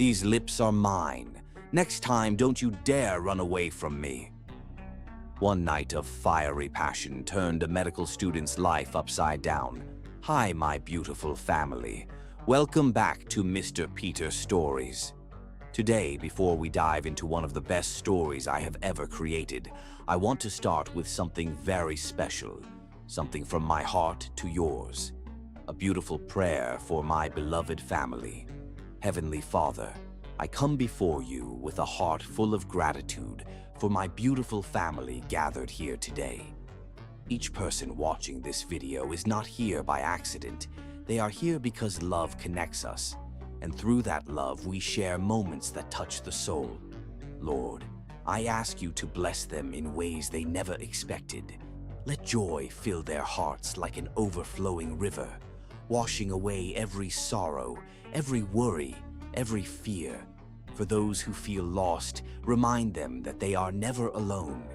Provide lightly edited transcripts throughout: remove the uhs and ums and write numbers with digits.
These lips are mine. Next time, don't you dare run away from me." One night of fiery passion turned a medical student's life upside down. Hi, my beautiful family. Welcome back to Mr. Peter Stories. Today, before we dive into one of the best stories I have ever created, I want to start with something very special, something from my heart to yours. A beautiful prayer for my beloved family. Heavenly Father, I come before you with a heart full of gratitude for my beautiful family gathered here today. Each person watching this video is not here by accident. They are here because love connects us, and through that love we share moments that touch the soul. Lord, I ask you to bless them in ways they never expected. Let joy fill their hearts like an overflowing river, washing away every sorrow, every worry, every fear. For those who feel lost, remind them that they are never alone.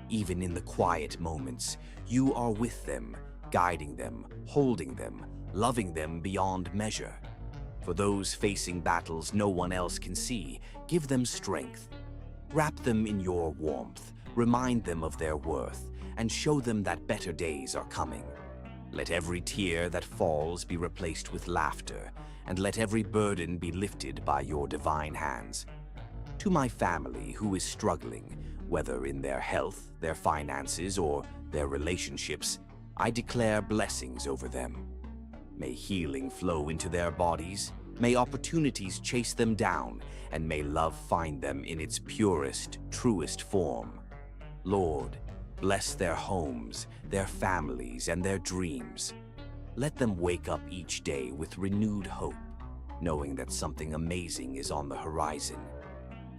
Even in the quiet moments, you are with them, guiding them, holding them, loving them beyond measure. For those facing battles no one else can see, give them strength. Wrap them in your warmth, remind them of their worth, and show them that better days are coming. Let every tear that falls be replaced with laughter, and let every burden be lifted by your divine hands. To my family who is struggling, whether in their health, their finances, or their relationships, I declare blessings over them. May healing flow into their bodies, may opportunities chase them down, and may love find them in its purest, truest form. Lord, bless their homes, their families, and their dreams. Let them wake up each day with renewed hope, knowing that something amazing is on the horizon.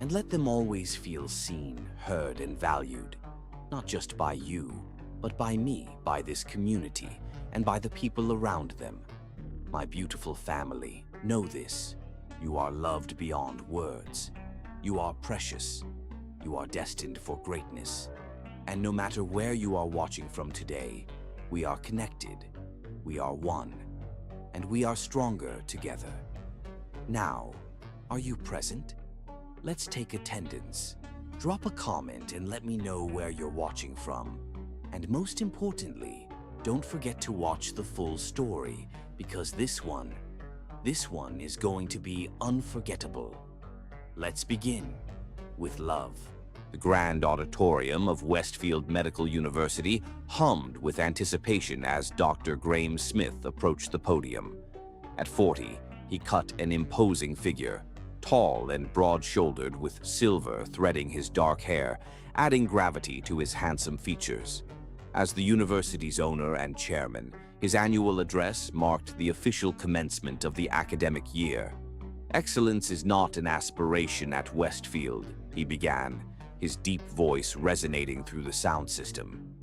And let them always feel seen, heard, and valued, not just by you, but by me, by this community, and by the people around them. My beautiful family, know this. You are loved beyond words. You are precious. You are destined for greatness. And no matter where you are watching from today, we are connected. We are one, and we are stronger together. Now, are you present? Let's take attendance. Drop a comment and let me know where you're watching from. And most importantly, don't forget to watch the full story, because this one is going to be unforgettable. Let's begin with love. The grand auditorium of Westfield Medical University hummed with anticipation as Dr. Graham Smith approached the podium. At 40, he cut an imposing figure, tall and broad-shouldered with silver threading his dark hair, adding gravity to his handsome features. As the university's owner and chairman, his annual address marked the official commencement of the academic year. "Excellence is not an aspiration at Westfield," he began, his deep voice resonating through the sound system.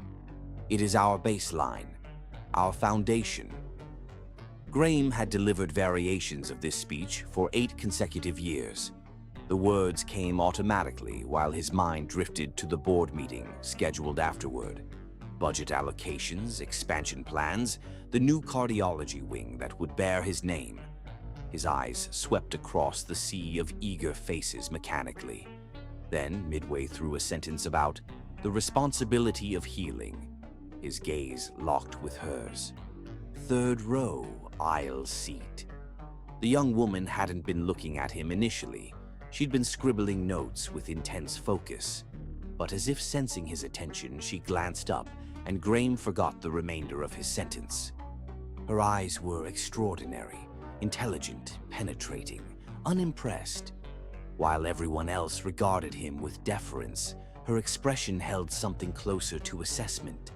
"It is our baseline, our foundation." Graham had delivered variations of this speech for 8 consecutive years. The words came automatically while his mind drifted to the board meeting scheduled afterward. Budget allocations, expansion plans, the new cardiology wing that would bear his name. His eyes swept across the sea of eager faces mechanically. Then, midway through a sentence about the responsibility of healing, his gaze locked with hers. "Third row, aisle seat." The young woman hadn't been looking at him initially. She'd been scribbling notes with intense focus. But as if sensing his attention, she glanced up, and Graham forgot the remainder of his sentence. Her eyes were extraordinary, intelligent, penetrating, unimpressed. While everyone else regarded him with deference, her expression held something closer to assessment.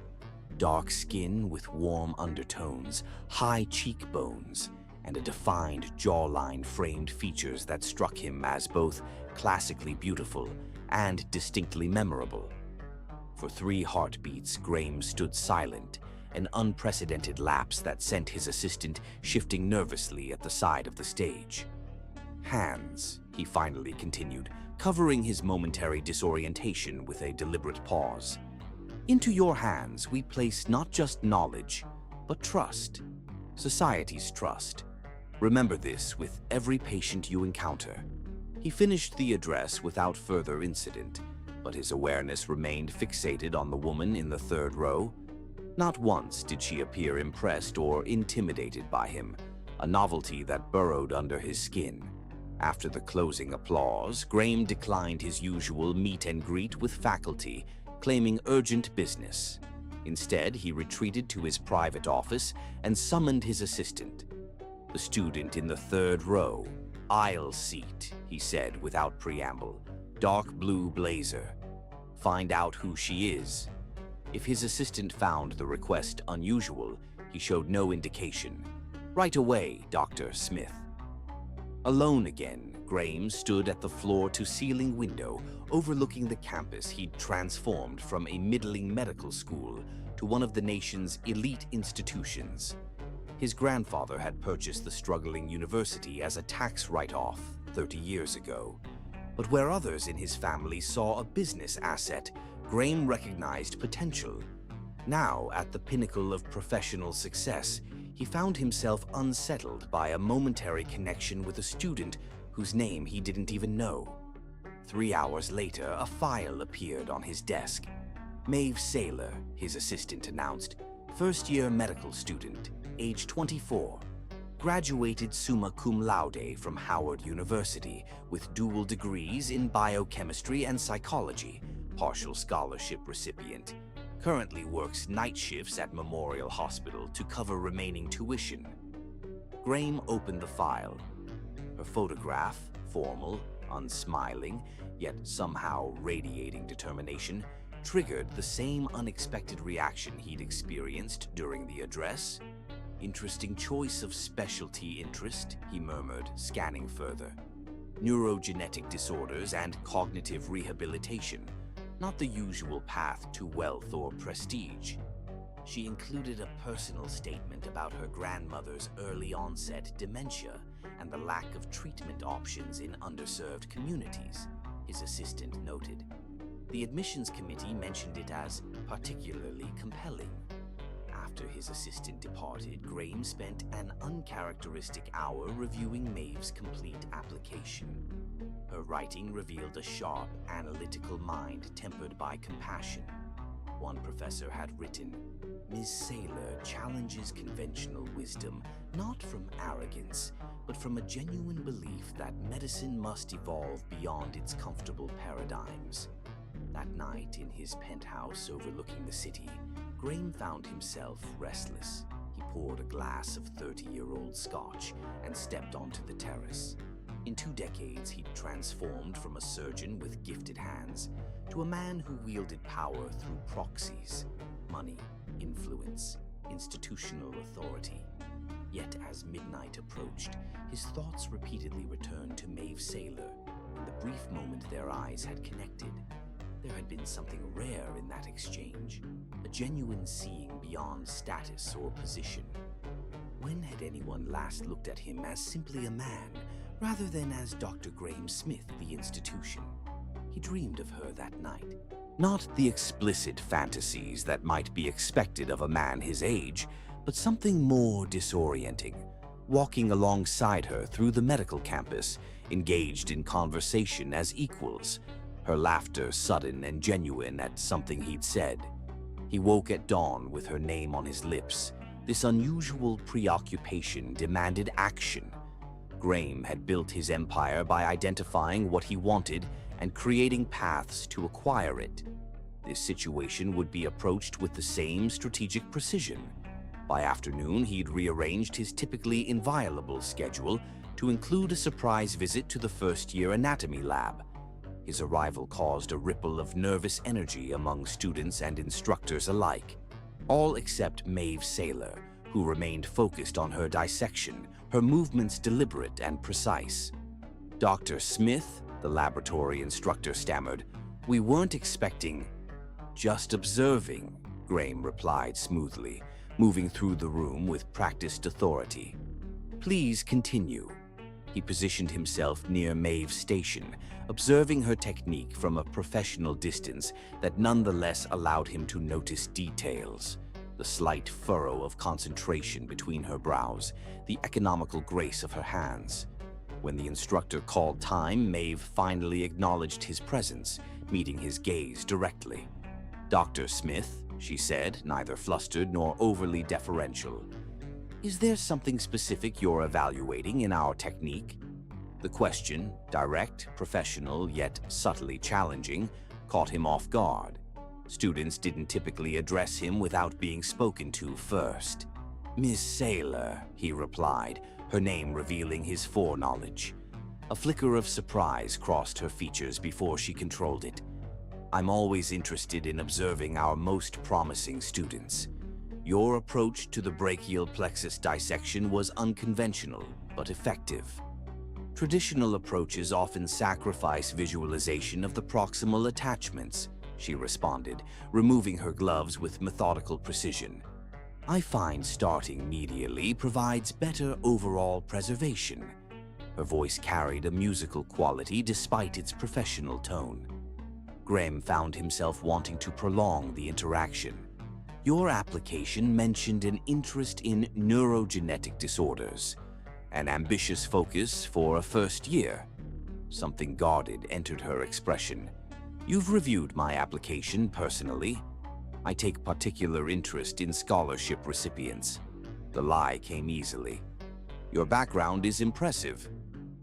Dark skin with warm undertones, high cheekbones, and a defined jawline framed features that struck him as both classically beautiful and distinctly memorable. For 3 heartbeats, Graham stood silent, an unprecedented lapse that sent his assistant shifting nervously at the side of the stage. "Hands," he finally continued, covering his momentary disorientation with a deliberate pause. "Into your hands we place not just knowledge, but trust. Society's trust. Remember this with every patient you encounter. He finished the address without further incident, but his awareness remained fixated on the woman in the third row. Not once did she appear impressed or intimidated by him, a novelty that burrowed under his skin. After the closing applause, Graham declined his usual meet and greet with faculty, claiming urgent business. Instead, he retreated to his private office and summoned his assistant. "The student in the third row, aisle seat," he said without preamble. "Dark blue blazer. Find out who she is." If his assistant found the request unusual, he showed no indication. "Right away, Dr. Smith." Alone again, Graham stood at the floor-to-ceiling window overlooking the campus he'd transformed from a middling medical school to one of the nation's elite institutions. His grandfather had purchased the struggling university as a tax write-off 30 years ago. But where others in his family saw a business asset, Graham recognized potential. Now, at the pinnacle of professional success, he found himself unsettled by a momentary connection with a student whose name he didn't even know. 3 hours later, a file appeared on his desk. "Maeve Saylor," his assistant announced, "first-year medical student, age 24. Graduated summa cum laude from Howard University with dual degrees in biochemistry and psychology, partial scholarship recipient. Currently works night shifts at Memorial Hospital to cover remaining tuition." Graham opened the file. Her photograph, formal, unsmiling, yet somehow radiating determination, triggered the same unexpected reaction he'd experienced during the address. "Interesting choice of specialty interest," he murmured, scanning further. "Neurogenetic disorders and cognitive rehabilitation. Not the usual path to wealth or prestige." She included a personal statement about her grandmother's early-onset dementia and the lack of treatment options in underserved communities, his assistant noted. The admissions committee mentioned it as particularly compelling. After his assistant departed, Graham spent an uncharacteristic hour reviewing Maeve's complete application. Her writing revealed a sharp, analytical mind tempered by compassion. One professor had written, "Ms. Saylor challenges conventional wisdom, not from arrogance, but from a genuine belief that medicine must evolve beyond its comfortable paradigms." That night, in his penthouse overlooking the city, Graham found himself restless. He poured a glass of 30-year-old scotch and stepped onto the terrace. In 2 decades, he'd transformed from a surgeon with gifted hands to a man who wielded power through proxies, money, influence, institutional authority. Yet as midnight approached, his thoughts repeatedly returned to Maeve Saylor, and the brief moment their eyes had connected. There had been something rare in that exchange, a genuine seeing beyond status or position. When had anyone last looked at him as simply a man, rather than as Dr. Graham Smith, the institution? He dreamed of her that night. Not the explicit fantasies that might be expected of a man his age, but something more disorienting. Walking alongside her through the medical campus, engaged in conversation as equals, her laughter sudden and genuine at something he'd said. He woke at dawn with her name on his lips. This unusual preoccupation demanded action. Graham had built his empire by identifying what he wanted and creating paths to acquire it. This situation would be approached with the same strategic precision. By afternoon, he'd rearranged his typically inviolable schedule to include a surprise visit to the first-year anatomy lab. His arrival caused a ripple of nervous energy among students and instructors alike, all except Maeve Saylor, who remained focused on her dissection, her movements deliberate and precise. "Dr. Smith," the laboratory instructor stammered, "we weren't expecting—" "Just observing," Graham replied smoothly, moving through the room with practiced authority. "Please continue." He positioned himself near Maeve's station, observing her technique from a professional distance that nonetheless allowed him to notice details. The slight furrow of concentration between her brows, the economical grace of her hands. When the instructor called time, Maeve finally acknowledged his presence, meeting his gaze directly. "Dr. Smith," she said, neither flustered nor overly deferential. "Is there something specific you're evaluating in our technique?" The question, direct, professional, yet subtly challenging, caught him off guard. Students didn't typically address him without being spoken to first. "Miss Saylor," he replied, her name revealing his foreknowledge. A flicker of surprise crossed her features before she controlled it. "I'm always interested in observing our most promising students. Your approach to the brachial plexus dissection was unconventional, but effective. Traditional approaches often sacrifice visualization of the proximal attachments," she responded, removing her gloves with methodical precision. "I find starting medially provides better overall preservation." Her voice carried a musical quality despite its professional tone. Graham found himself wanting to prolong the interaction. "Your application mentioned an interest in neurogenetic disorders, an ambitious focus for a first year." Something guarded entered her expression. "You've reviewed my application personally. I take particular interest in scholarship recipients." The lie came easily. "Your background is impressive."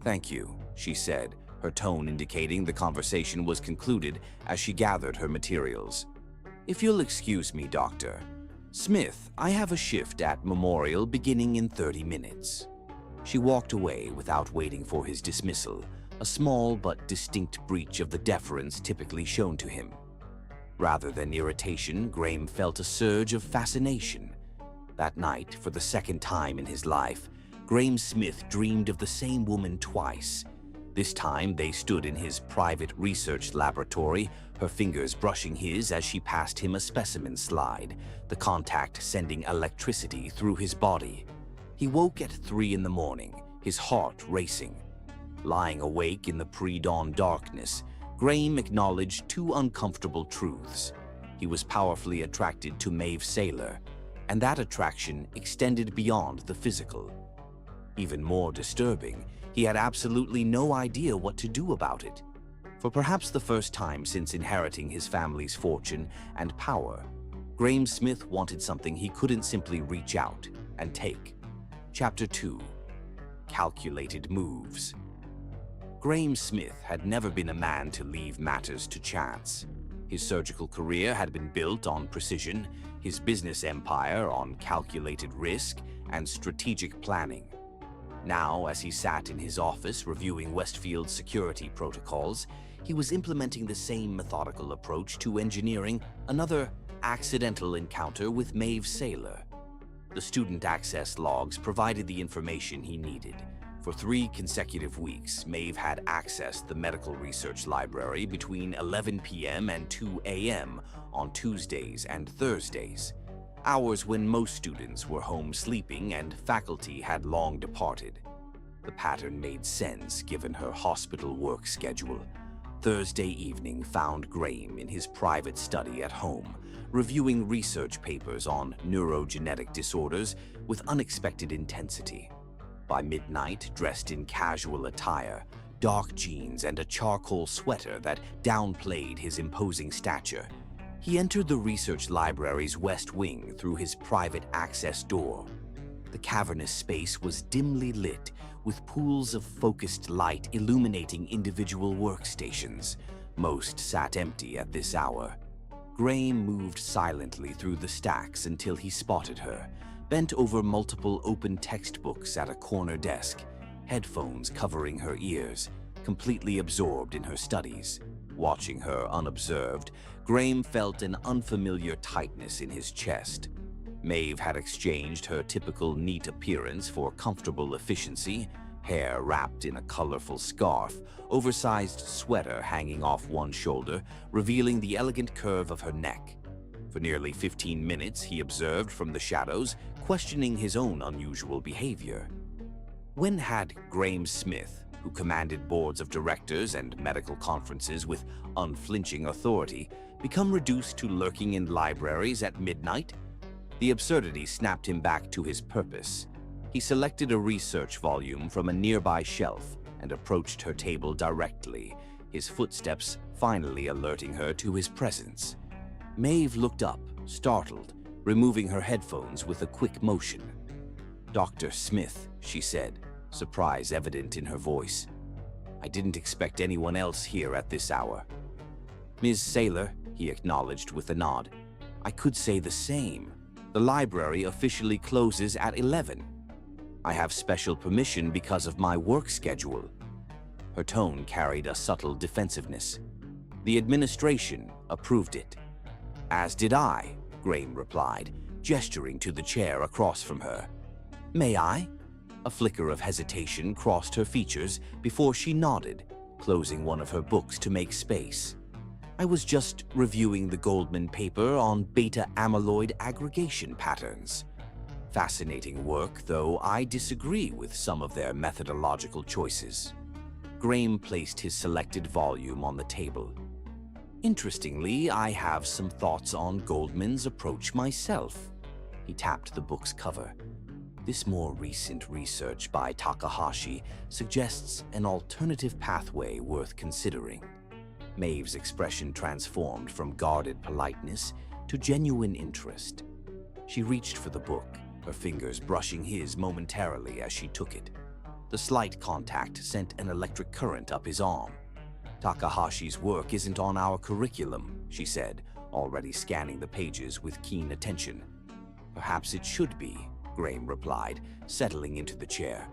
"Thank you," she said, her tone indicating the conversation was concluded as she gathered her materials. "If you'll excuse me, Dr. Smith, I have a shift at Memorial beginning in 30 minutes. She walked away without waiting for his dismissal, a small but distinct breach of the deference typically shown to him. Rather than irritation, Graham felt a surge of fascination. That night, for the second time in his life, Graham Smith dreamed of the same woman twice. This time, they stood in his private research laboratory, her fingers brushing his as she passed him a specimen slide, the contact sending electricity through his body. He woke at 3 in the morning, his heart racing. Lying awake in the pre-dawn darkness, Graham acknowledged two uncomfortable truths. He was powerfully attracted to Maeve Saylor, and that attraction extended beyond the physical. Even more disturbing, he had absolutely no idea what to do about it. For perhaps the first time since inheriting his family's fortune and power, Graham Smith wanted something he couldn't simply reach out and take. Chapter 2. Calculated Moves. Graham Smith had never been a man to leave matters to chance. His surgical career had been built on precision, his business empire on calculated risk and strategic planning. Now, as he sat in his office reviewing Westfield's security protocols, he was implementing the same methodical approach to engineering another accidental encounter with Maeve Saylor. The student access logs provided the information he needed. For 3 consecutive weeks, Maeve had accessed the medical research library between 11 p.m. and 2 a.m. on Tuesdays and Thursdays, hours when most students were home sleeping and faculty had long departed. The pattern made sense given her hospital work schedule. Thursday evening found Graham in his private study at home, reviewing research papers on neurogenetic disorders with unexpected intensity. By midnight, dressed in casual attire, dark jeans and a charcoal sweater that downplayed his imposing stature, he entered the research library's west wing through his private access door. The cavernous space was dimly lit, with pools of focused light illuminating individual workstations. Most sat empty at this hour. Graham moved silently through the stacks until he spotted her, bent over multiple open textbooks at a corner desk, headphones covering her ears, completely absorbed in her studies. Watching her unobserved, Graham felt an unfamiliar tightness in his chest. Maeve had exchanged her typical neat appearance for comfortable efficiency, hair wrapped in a colorful scarf, oversized sweater hanging off one shoulder, revealing the elegant curve of her neck. For nearly 15 minutes, he observed from the shadows, questioning his own unusual behavior. When had Graham Smith, who commanded boards of directors and medical conferences with unflinching authority, become reduced to lurking in libraries at midnight? The absurdity snapped him back to his purpose. He selected a research volume from a nearby shelf, and approached her table directly, his footsteps finally alerting her to his presence. Maeve looked up, startled, removing her headphones with a quick motion. "Dr. Smith," she said, surprise evident in her voice. "I didn't expect anyone else here at this hour." "Ms. Saylor," he acknowledged with a nod. "I could say the same. The library officially closes at 11. I have special permission because of my work schedule." Her tone carried a subtle defensiveness. "The administration approved it." "As did I," Graham replied, gesturing to the chair across from her. "May I?" A flicker of hesitation crossed her features before she nodded, closing one of her books to make space. "I was just reviewing the Goldman paper on beta-amyloid aggregation patterns. Fascinating work, though I disagree with some of their methodological choices." Graham placed his selected volume on the table. "Interestingly, I have some thoughts on Goldman's approach myself." He tapped the book's cover. "This more recent research by Takahashi suggests an alternative pathway worth considering." Maeve's expression transformed from guarded politeness to genuine interest. She reached for the book, her fingers brushing his momentarily as she took it. The slight contact sent an electric current up his arm. "Takahashi's work isn't on our curriculum," she said, already scanning the pages with keen attention. "Perhaps it should be," Graham replied, settling into the chair.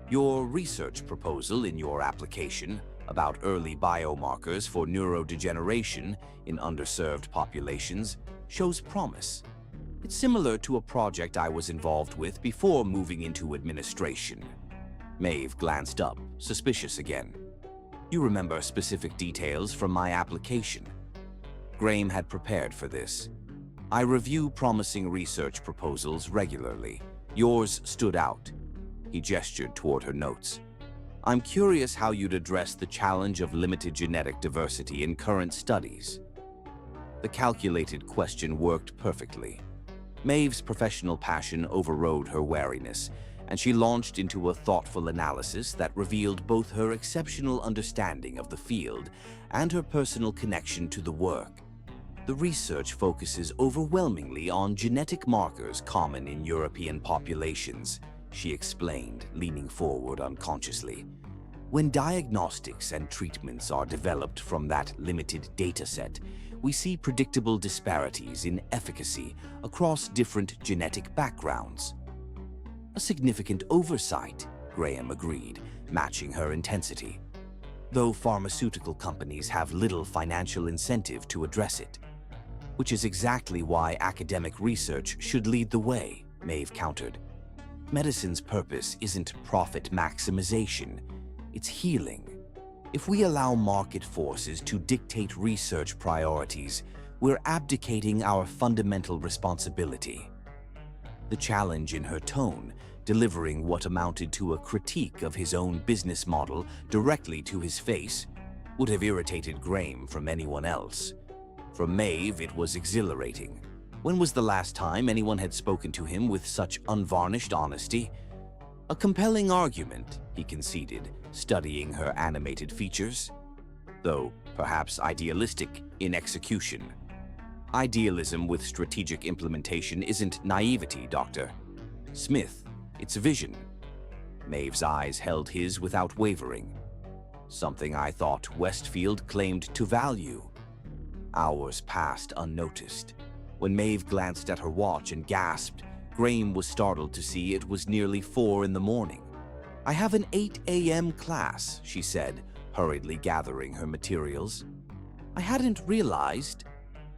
"Your research proposal in your application about early biomarkers for neurodegeneration in underserved populations shows promise. It's similar to a project I was involved with before moving into administration." Maeve glanced up, suspicious again. "You remember specific details from my application?" Graham had prepared for this. "I review promising research proposals regularly. Yours stood out." He gestured toward her notes. "I'm curious how you'd address the challenge of limited genetic diversity in current studies." The calculated question worked perfectly. Maeve's professional passion overrode her wariness, and she launched into a thoughtful analysis that revealed both her exceptional understanding of the field and her personal connection to the work. "The research focuses overwhelmingly on genetic markers common in European populations," she explained, leaning forward unconsciously. "When diagnostics and treatments are developed from that limited dataset, we see predictable disparities in efficacy across different genetic backgrounds." "A significant oversight," Graham agreed, matching her intensity, "though pharmaceutical companies have little financial incentive to address it." "Which is exactly why academic research should lead the way," Maeve countered. "Medicine's purpose isn't profit maximization, it's healing. If we allow market forces to dictate research priorities, we're abdicating our fundamental responsibility." The challenge in her tone, delivering what amounted to a critique of his own business model directly to his face, would have irritated Graham from anyone else. From Maeve, it was exhilarating. When was the last time anyone had spoken to him with such unvarnished honesty? "A compelling argument," he conceded, studying her animated features. "Though perhaps idealistic in execution." "Idealism with strategic implementation isn't naivety, Dr. Smith. It's vision." Maeve's eyes held his without wavering. "Something I thought Westfield claimed to value." Hours passed unnoticed. When Maeve glanced at her watch and gasped, Graham was startled to see it was nearly 4 in the morning. "I have an 8 a.m. class," she said, hurriedly gathering her materials. "I hadn't realized."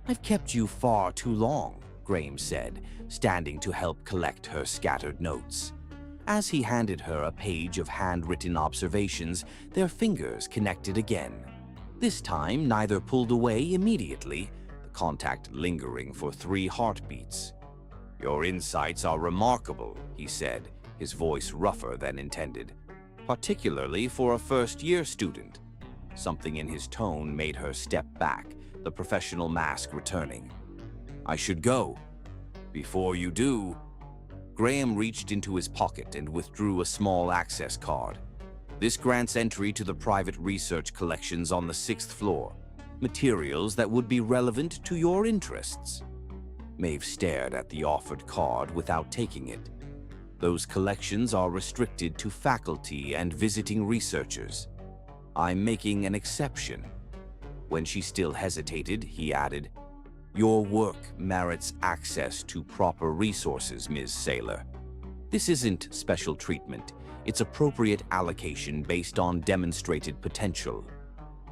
"I've kept you far too long," Graham said, standing to help collect her scattered notes. As he handed her a page of handwritten observations, their fingers connected again. This time, neither pulled away immediately, the contact lingering for 3 heartbeats. "Your insights are remarkable," he said, his voice rougher than intended, "particularly for a first-year student." Something in his tone made her step back, the professional mask returning. "I should go." "Before you do." Graham reached into his pocket and withdrew a small access card. This grants entry to the private research collections on the 6th floor, materials that would be relevant to your interests. Maeve stared at the offered card without taking it. Those collections are restricted to faculty and visiting researchers. I'm making an exception. When she still hesitated, he added, "Your work merits access to proper resources, Ms. Saylor. This isn't special treatment. It's appropriate allocation based on demonstrated potential."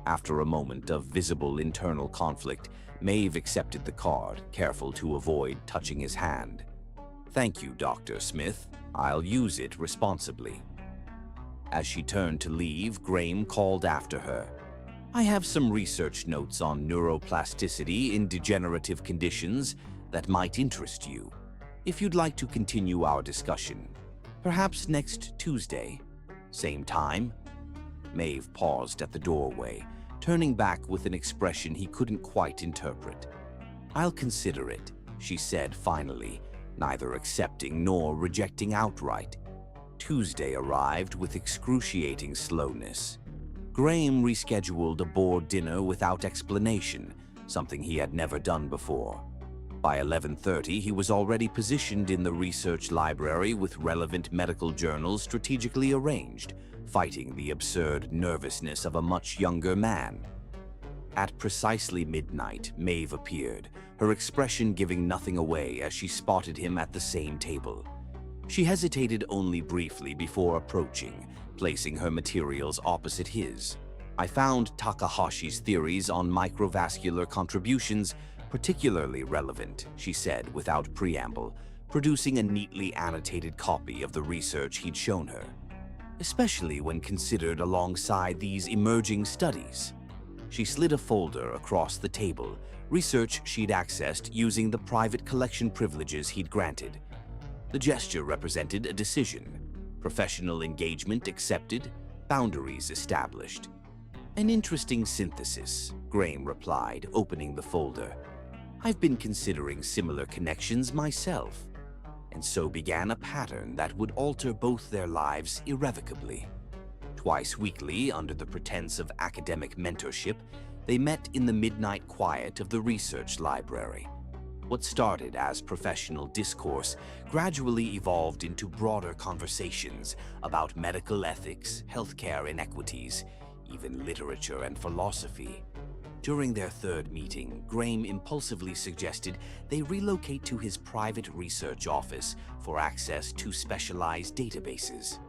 After a moment of visible internal conflict, Maeve accepted the card, careful to avoid touching his hand. "Thank you, Dr. Smith. I'll use it responsibly." As she turned to leave, Graham called after her. "I have some research notes on neuroplasticity in degenerative conditions that might interest you. If you'd like to continue our discussion, perhaps next Tuesday, same time." Maeve paused at the doorway, turning back with an expression he couldn't quite interpret. "I'll consider it," she said finally, neither accepting nor rejecting outright. Tuesday arrived with excruciating slowness. Graham rescheduled a board dinner without explanation, something he had never done before. By 11:30, he was already positioned in the research library with relevant medical journals strategically arranged, fighting the absurd nervousness of a much younger man. At precisely midnight, Maeve appeared, her expression giving nothing away as she spotted him at the same table. She hesitated only briefly before approaching, placing her materials opposite his. "I found Takahashi's theories on microvascular contributions particularly relevant," she said without preamble, producing a neatly annotated copy of the research he'd shown her. "Especially when considered alongside these emerging studies." She slid a folder across the table, research she'd accessed using the private collection privileges he'd granted. The gesture represented a decision. Professional engagement accepted, boundaries established. "An interesting synthesis," Graham replied, opening the folder. "I've been considering similar connections myself." And so began a pattern that would alter both their lives irrevocably. Twice weekly, under the pretense of academic mentorship, they met in the midnight quiet of the research library. What started as professional discourse gradually evolved into broader conversations about medical ethics, healthcare inequities, even literature and philosophy. During their third meeting, Graham impulsively suggested they relocate to his private research office for access to specialized databases.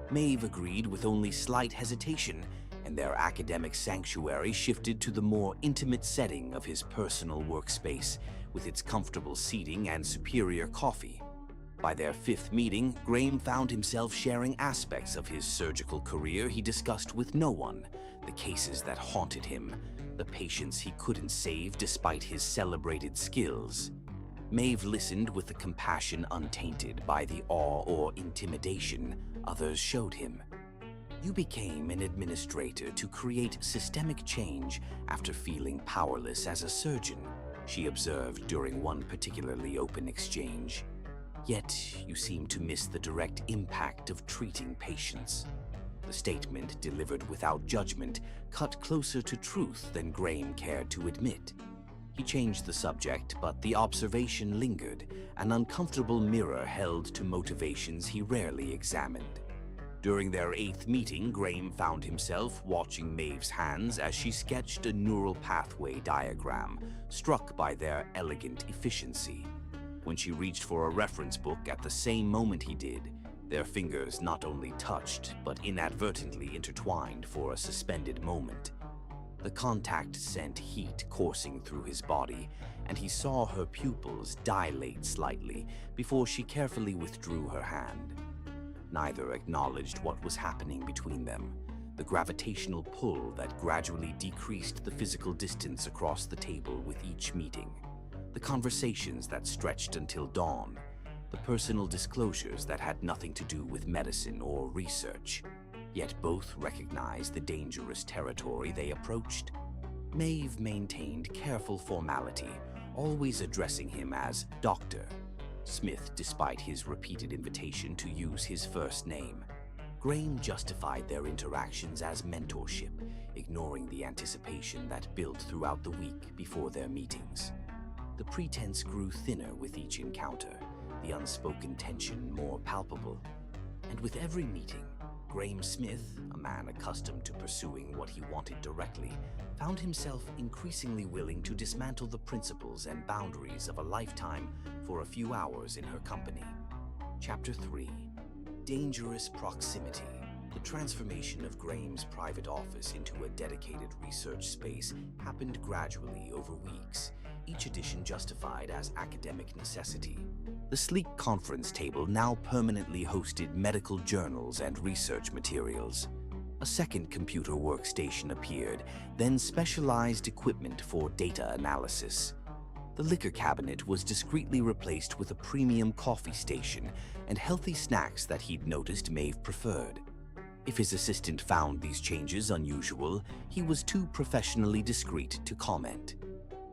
Maeve agreed with only slight hesitation, and their academic sanctuary shifted to the more intimate setting of his personal workspace, with its comfortable seating and superior coffee. By their fifth meeting, Graham found himself sharing aspects of his surgical career he discussed with no one, the cases that haunted him, the patients he couldn't save despite his celebrated skills. Maeve listened with the compassion untainted by the awe or intimidation others showed him. "You became an administrator to create systemic change after feeling powerless as a surgeon," she observed during one particularly open exchange. "Yet you seem to miss the direct impact of treating patients." The statement, delivered without judgment, cut closer to truth than Graham cared to admit. He changed the subject, but the observation lingered, an uncomfortable mirror held to motivations he rarely examined. During their eighth meeting, Graham found himself watching Maeve's hands as she sketched a neural pathway diagram, struck by their elegant efficiency. When she reached for a reference book at the same moment he did, their fingers not only touched, but inadvertently intertwined for a suspended moment. The contact sent heat coursing through his body, and he saw her pupils dilate slightly before she carefully withdrew her hand. Neither acknowledged what was happening between them, the gravitational pull that gradually decreased the physical distance across the table with each meeting, the conversations that stretched until dawn, the personal disclosures that had nothing to do with medicine or research. Yet both recognized the dangerous territory they approached. Maeve maintained careful formality, always addressing him as Dr. Smith, despite his repeated invitation to use his first name. Graham justified their interactions as mentorship, ignoring the anticipation that built throughout the week before their meetings. The pretense grew thinner with each encounter, the unspoken tension more palpable. And with every meeting, Graham Smith, a man accustomed to pursuing what he wanted directly, found himself increasingly willing to dismantle the principles and boundaries of a lifetime for a few hours in her company. Chapter 3. Dangerous Proximity. The transformation of Graham's private office into a dedicated research space happened gradually over weeks, each edition justified as academic necessity. The sleek conference table now permanently hosted medical journals and research materials. A second computer workstation appeared, then specialized equipment for data analysis. The liquor cabinet was discreetly replaced with a premium coffee station and healthy snacks that he'd noticed Maeve preferred. If his assistant found these changes unusual, he was too professionally discreet to comment.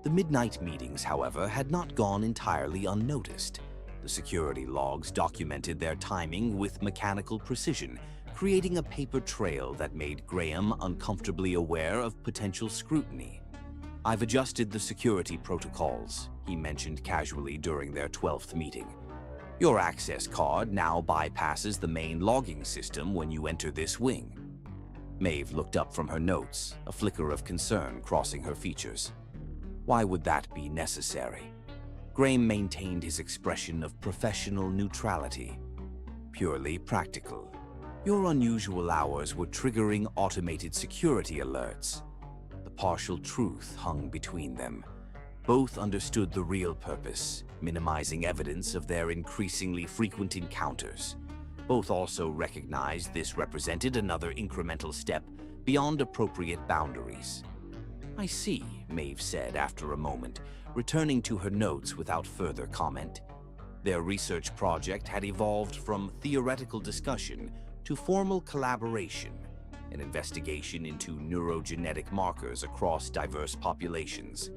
The midnight meetings, however, had not gone entirely unnoticed. The security logs documented their timing with mechanical precision, creating a paper trail that made Graham uncomfortably aware of potential scrutiny. "I've adjusted the security protocols," he mentioned casually during their 12th meeting. "Your access card now bypasses the main logging system when you enter this wing." Maeve looked up from her notes, a flicker of concern crossing her features. Why would that be necessary? Graham maintained his expression of professional neutrality. Purely practical. Your unusual hours were triggering automated security alerts. The partial truth hung between them. Both understood the real purpose, minimizing evidence of their increasingly frequent encounters. Both also recognized this represented another incremental step beyond appropriate boundaries. "I see," Maeve said after a moment, returning to her notes without further comment. Their research project had evolved from theoretical discussion to formal collaboration, an investigation into neurogenetic markers across diverse populations.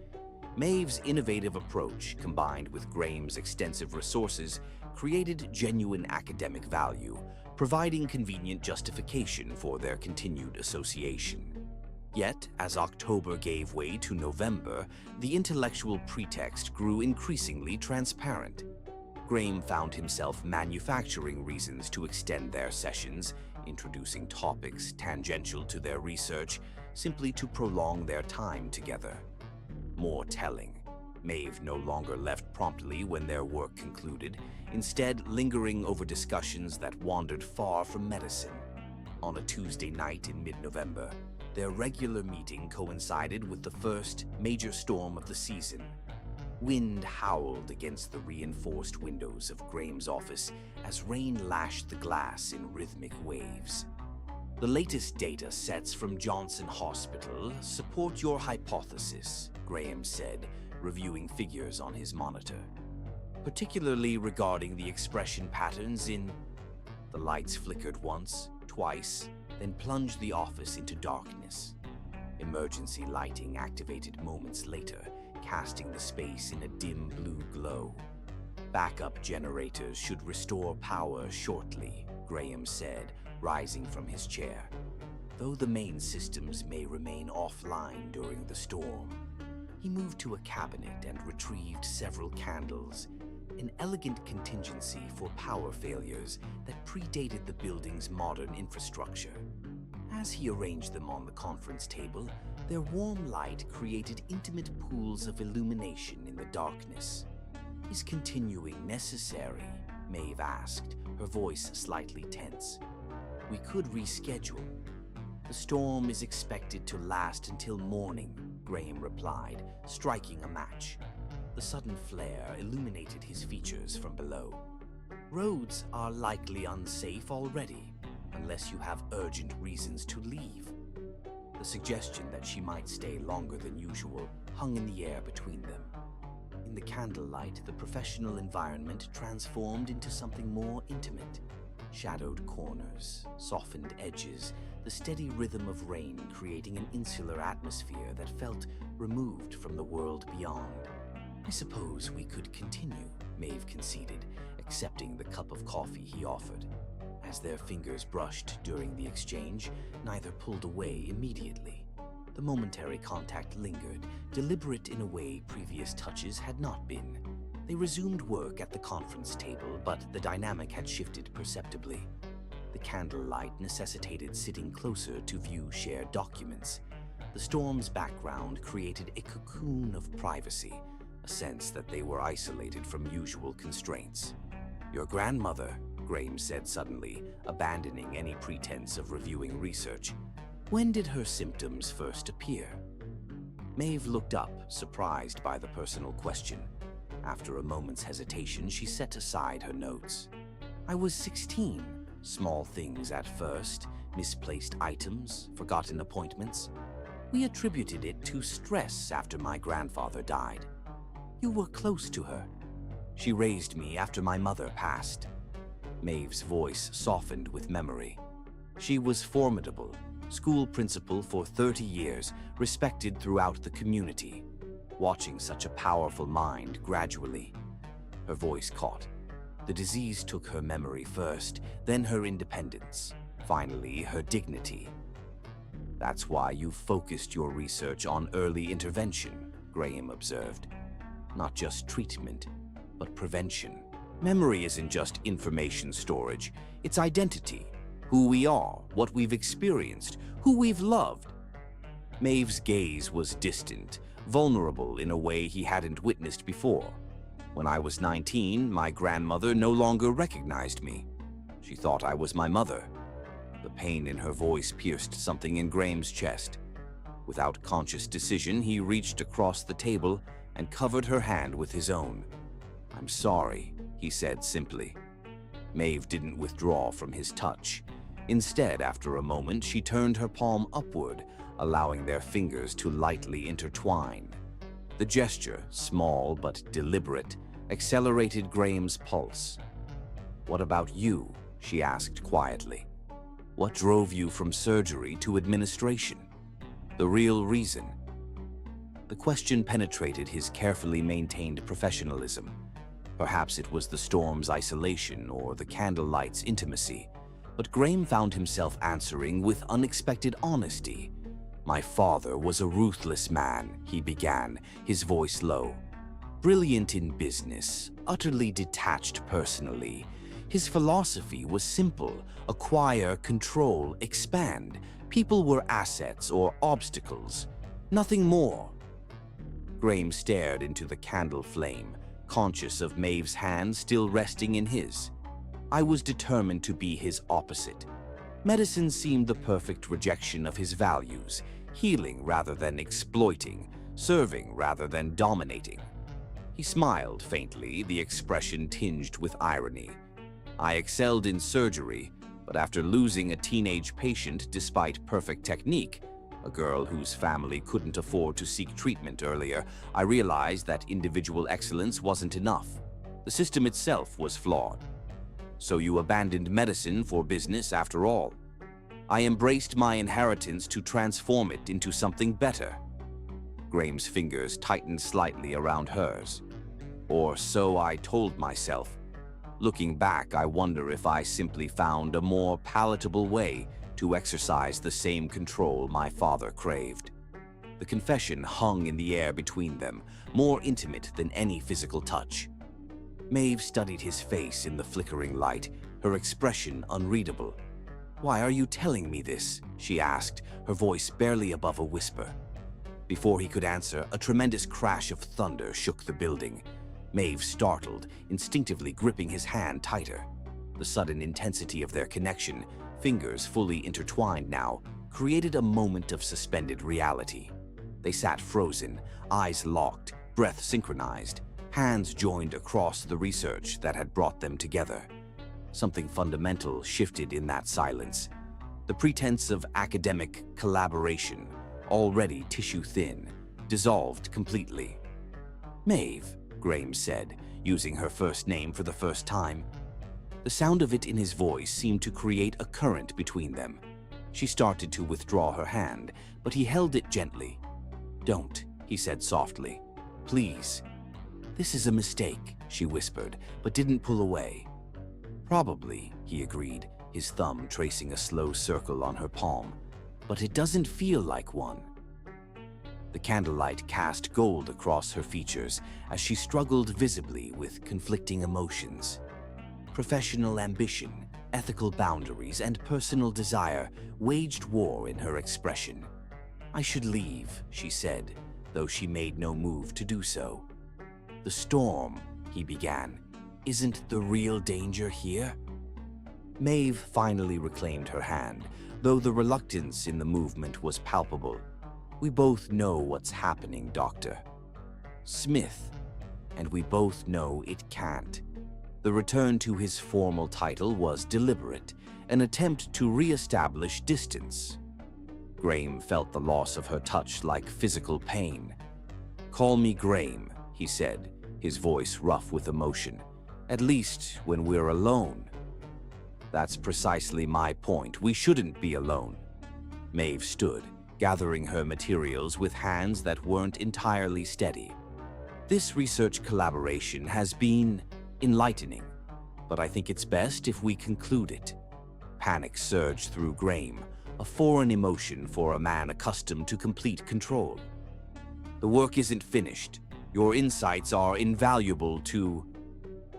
Maeve's innovative approach, combined with Graham's extensive resources, created genuine academic value, providing convenient justification for their continued association. Yet, as October gave way to November, the intellectual pretext grew increasingly transparent. Graham found himself manufacturing reasons to extend their sessions, introducing topics tangential to their research, simply to prolong their time together. More telling, Maeve no longer left promptly when their work concluded, instead lingering over discussions that wandered far from medicine. On a Tuesday night in mid-November, their regular meeting coincided with the first major storm of the season. Wind howled against the reinforced windows of Graham's office as rain lashed the glass in rhythmic waves. "The latest data sets from Johnson Hospital support your hypothesis," Graham said, reviewing figures on his monitor. "Particularly regarding the expression patterns in..." The lights flickered once, twice, then plunged the office into darkness. Emergency lighting activated moments later, casting the space in a dim blue glow. "Backup generators should restore power shortly," Graham said, rising from his chair, "though the main systems may remain offline during the storm." He moved to a cabinet and retrieved several candles, an elegant contingency for power failures that predated the building's modern infrastructure. As he arranged them on the conference table, their warm light created intimate pools of illumination in the darkness. "Is continuing necessary?" Maeve asked, her voice slightly tense. "We could reschedule." "The storm is expected to last until morning," Graham replied, striking a match. The sudden flare illuminated his features from below. "Roads are likely unsafe already, unless you have urgent reasons to leave." The suggestion that she might stay longer than usual hung in the air between them. In the candlelight, the professional environment transformed into something more intimate. Shadowed corners, softened edges, the steady rhythm of rain creating an insular atmosphere that felt removed from the world beyond. "I suppose we could continue," Maeve conceded, accepting the cup of coffee he offered. As their fingers brushed during the exchange, neither pulled away immediately. The momentary contact lingered, deliberate in a way previous touches had not been. They resumed work at the conference table, but the dynamic had shifted perceptibly. The candlelight necessitated sitting closer to view shared documents. The storm's background created a cocoon of privacy, a sense that they were isolated from usual constraints. "Your grandmother," Graham said suddenly, abandoning any pretense of reviewing research. "When did her symptoms first appear?" Maeve looked up, surprised by the personal question. After a moment's hesitation, she set aside her notes. "I was 16. Small things at first, misplaced items, forgotten appointments. We attributed it to stress after my grandfather died. You were close to her. She raised me after my mother passed." Maeve's voice softened with memory. "She was formidable, school principal for 30 years, respected throughout the community. Watching such a powerful mind gradually." Her voice caught. The disease took her memory first, then her independence, finally her dignity. "That's why you focused your research on early intervention," Graham observed. "Not just treatment, but prevention. Memory isn't just information storage, it's identity. Who we are, what we've experienced, who we've loved." Maeve's gaze was distant, vulnerable in a way he hadn't witnessed before. "When I was 19, my grandmother no longer recognized me. She thought I was my mother." The pain in her voice pierced something in Graham's chest. Without conscious decision, he reached across the table and covered her hand with his own. "I'm sorry," he said simply. Maeve didn't withdraw from his touch. Instead, after a moment, she turned her palm upward, allowing their fingers to lightly intertwine. The gesture, small but deliberate, accelerated Graham's pulse. "What about you?" she asked quietly. "What drove you from surgery to administration? The real reason?" The question penetrated his carefully maintained professionalism. Perhaps it was the storm's isolation or the candlelight's intimacy, but Graham found himself answering with unexpected honesty. "My father was a ruthless man," he began, his voice low. "Brilliant in business, utterly detached personally. His philosophy was simple: acquire, control, expand. People were assets or obstacles, nothing more." Graham stared into the candle flame, conscious of Maeve's hand still resting in his. "I was determined to be his opposite. Medicine seemed the perfect rejection of his values, healing rather than exploiting, serving rather than dominating." He smiled faintly, the expression tinged with irony. "I excelled in surgery, but after losing a teenage patient despite perfect technique, a girl whose family couldn't afford to seek treatment earlier, I realized that individual excellence wasn't enough. The system itself was flawed. So you abandoned medicine for business after all." "I embraced my inheritance to transform it into something better." Graham's fingers tightened slightly around hers. "Or so I told myself. Looking back, I wonder if I simply found a more palatable way to exercise the same control my father craved." The confession hung in the air between them, more intimate than any physical touch. Maeve studied his face in the flickering light, her expression unreadable. "Why are you telling me this?" she asked, her voice barely above a whisper. Before he could answer, a tremendous crash of thunder shook the building. Maeve startled, instinctively gripping his hand tighter. The sudden intensity of their connection, fingers fully intertwined now, created a moment of suspended reality. They sat frozen, eyes locked, breath synchronized, hands joined across the research that had brought them together. Something fundamental shifted in that silence. The pretense of academic collaboration, already tissue-thin, dissolved completely. "Maeve," Graham said, using her first name for the first time. The sound of it in his voice seemed to create a current between them. She started to withdraw her hand, but he held it gently. "Don't," he said softly. "Please." "This is a mistake," she whispered, but didn't pull away. "Probably," he agreed, his thumb tracing a slow circle on her palm. "But it doesn't feel like one." The candlelight cast gold across her features as she struggled visibly with conflicting emotions. Professional ambition, ethical boundaries, and personal desire waged war in her expression. "I should leave," she said, though she made no move to do so. "The storm," he began, "isn't the real danger here?" Maeve finally reclaimed her hand, though the reluctance in the movement was palpable. "We both know what's happening, Doctor Smith, and we both know it can't." The return to his formal title was deliberate, an attempt to re-establish distance. Graham felt the loss of her touch like physical pain. "Call me Graham," he said, his voice rough with emotion. "At least when we're alone." "That's precisely my point. We shouldn't be alone." Maeve stood, gathering her materials with hands that weren't entirely steady. "This research collaboration has been enlightening, but I think it's best if we conclude it." Panic surged through Graham, a foreign emotion for a man accustomed to complete control. "The work isn't finished. Your insights are invaluable to..."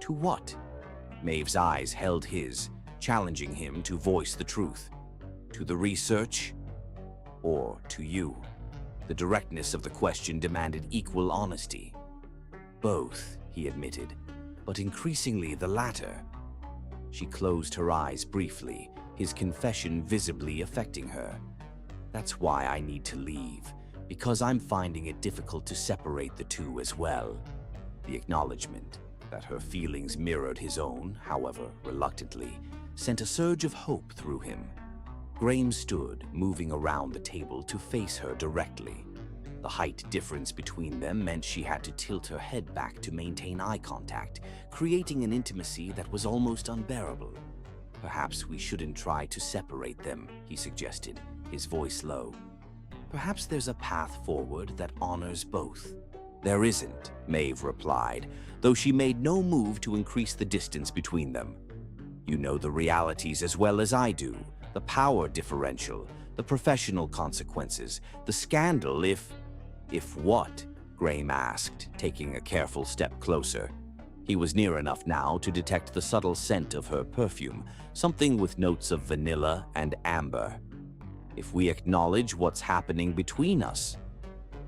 "To what?" Maeve's eyes held his, challenging him to voice the truth. "To the research? Or to you?" The directness of the question demanded equal honesty. "Both," he admitted, "but increasingly the latter." She closed her eyes briefly, his confession visibly affecting her. "That's why I need to leave, because I'm finding it difficult to separate the two as well." The acknowledgement that her feelings mirrored his own, however reluctantly, sent a surge of hope through him. Graham stood, moving around the table to face her directly. The height difference between them meant she had to tilt her head back to maintain eye contact, creating an intimacy that was almost unbearable. "Perhaps we shouldn't try to separate them," he suggested, his voice low. "Perhaps there's a path forward that honors both." "There isn't," Maeve replied, though she made no move to increase the distance between them. "You know the realities as well as I do. The power differential, the professional consequences, the scandal if..." "If what?" Graham asked, taking a careful step closer. He was near enough now to detect the subtle scent of her perfume, something with notes of vanilla and amber. "If we acknowledge what's happening between us."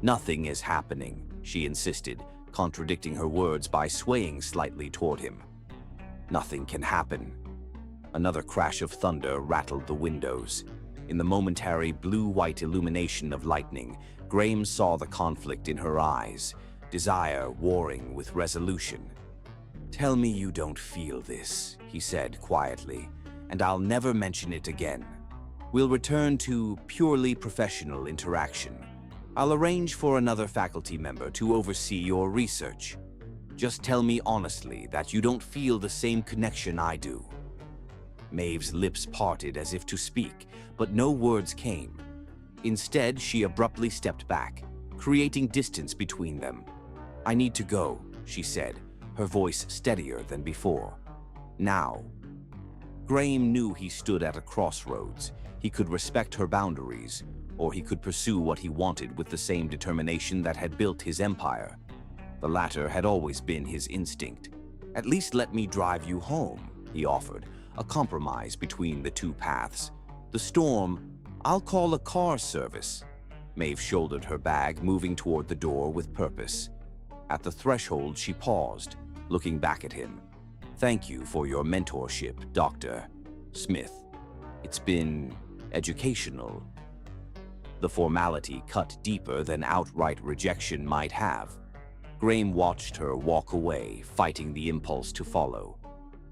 "Nothing is happening," she insisted, contradicting her words by swaying slightly toward him. "Nothing can happen." Another crash of thunder rattled the windows. In the momentary blue-white illumination of lightning, Graham saw the conflict in her eyes, desire warring with resolution. "Tell me you don't feel this," he said quietly, "and I'll never mention it again. We'll return to purely professional interaction. I'll arrange for another faculty member to oversee your research. Just tell me honestly that you don't feel the same connection I do." Maeve's lips parted as if to speak, but no words came. Instead, she abruptly stepped back, creating distance between them. "I need to go," she said, her voice steadier than before. "Now." Graham knew he stood at a crossroads. He could respect her boundaries, or he could pursue what he wanted with the same determination that had built his empire. The latter had always been his instinct. "At least let me drive you home," he offered, a compromise between the two paths. "The storm, I'll call a car service." Maeve shouldered her bag, moving toward the door with purpose. At the threshold, she paused, looking back at him. "Thank you for your mentorship, Dr. Smith. It's been educational." The formality cut deeper than outright rejection might have. Graham watched her walk away, fighting the impulse to follow.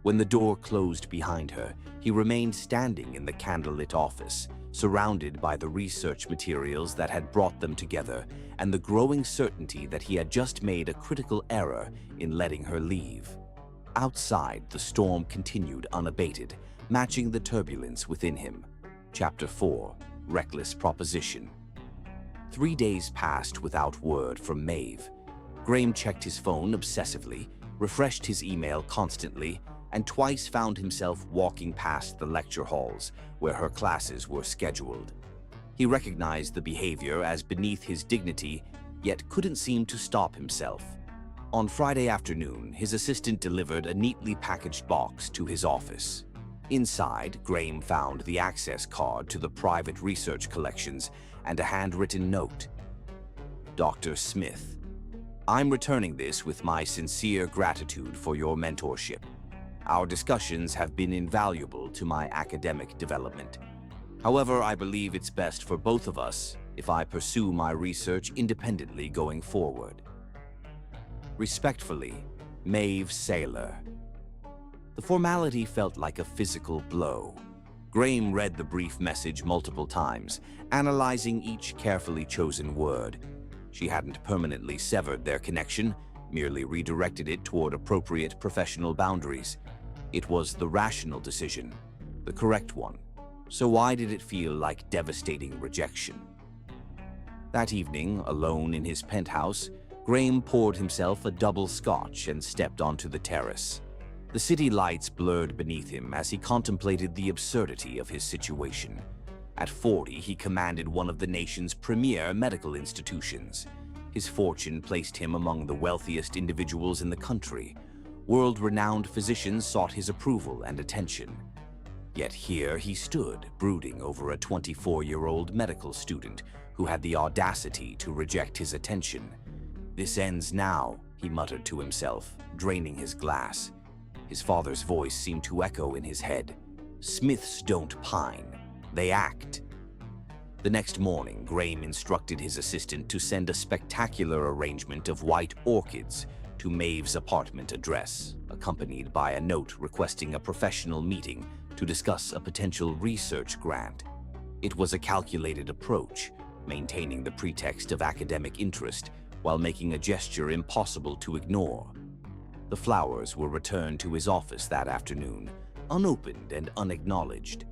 When the door closed behind her, he remained standing in the candlelit office, surrounded by the research materials that had brought them together and the growing certainty that he had just made a critical error in letting her leave. Outside, the storm continued unabated, matching the turbulence within him. Chapter 4: Reckless Proposition. 3 days passed without word from Maeve. Graham checked his phone obsessively, refreshed his email constantly, and twice found himself walking past the lecture halls where her classes were scheduled. He recognized the behavior as beneath his dignity, yet couldn't seem to stop himself. On Friday afternoon, his assistant delivered a neatly packaged box to his office. Inside, Graham found the access card to the private research collections and a handwritten note. Dr. Smith, I'm returning this with my sincere gratitude for your mentorship. Our discussions have been invaluable to my academic development. However, I believe it's best for both of us if I pursue my research independently going forward. Respectfully, Maeve Saylor. The formality felt like a physical blow. Graham read the brief message multiple times, analyzing each carefully chosen word. She hadn't permanently severed their connection, merely redirected it toward appropriate professional boundaries. It was the rational decision, the correct one. So why did it feel like devastating rejection? That evening, alone in his penthouse, Graham poured himself a double scotch and stepped onto the terrace. The city lights blurred beneath him as he contemplated the absurdity of his situation. At 40, he commanded one of the nation's premier medical institutions. His fortune placed him among the wealthiest individuals in the country. World-renowned physicians sought his approval and attention. Yet here he stood, brooding over a 24-year-old medical student who had the audacity to reject his attention. "This ends now," he muttered to himself, draining his glass. His father's voice seemed to echo in his head. "Smiths don't pine, they act." The next morning, Graham instructed his assistant to send a spectacular arrangement of white orchids to Maeve's apartment address, accompanied by a note requesting a professional meeting to discuss a potential research grant. It was a calculated approach, maintaining the pretext of academic interest while making a gesture impossible to ignore. The flowers were returned to his office that afternoon, unopened and unacknowledged.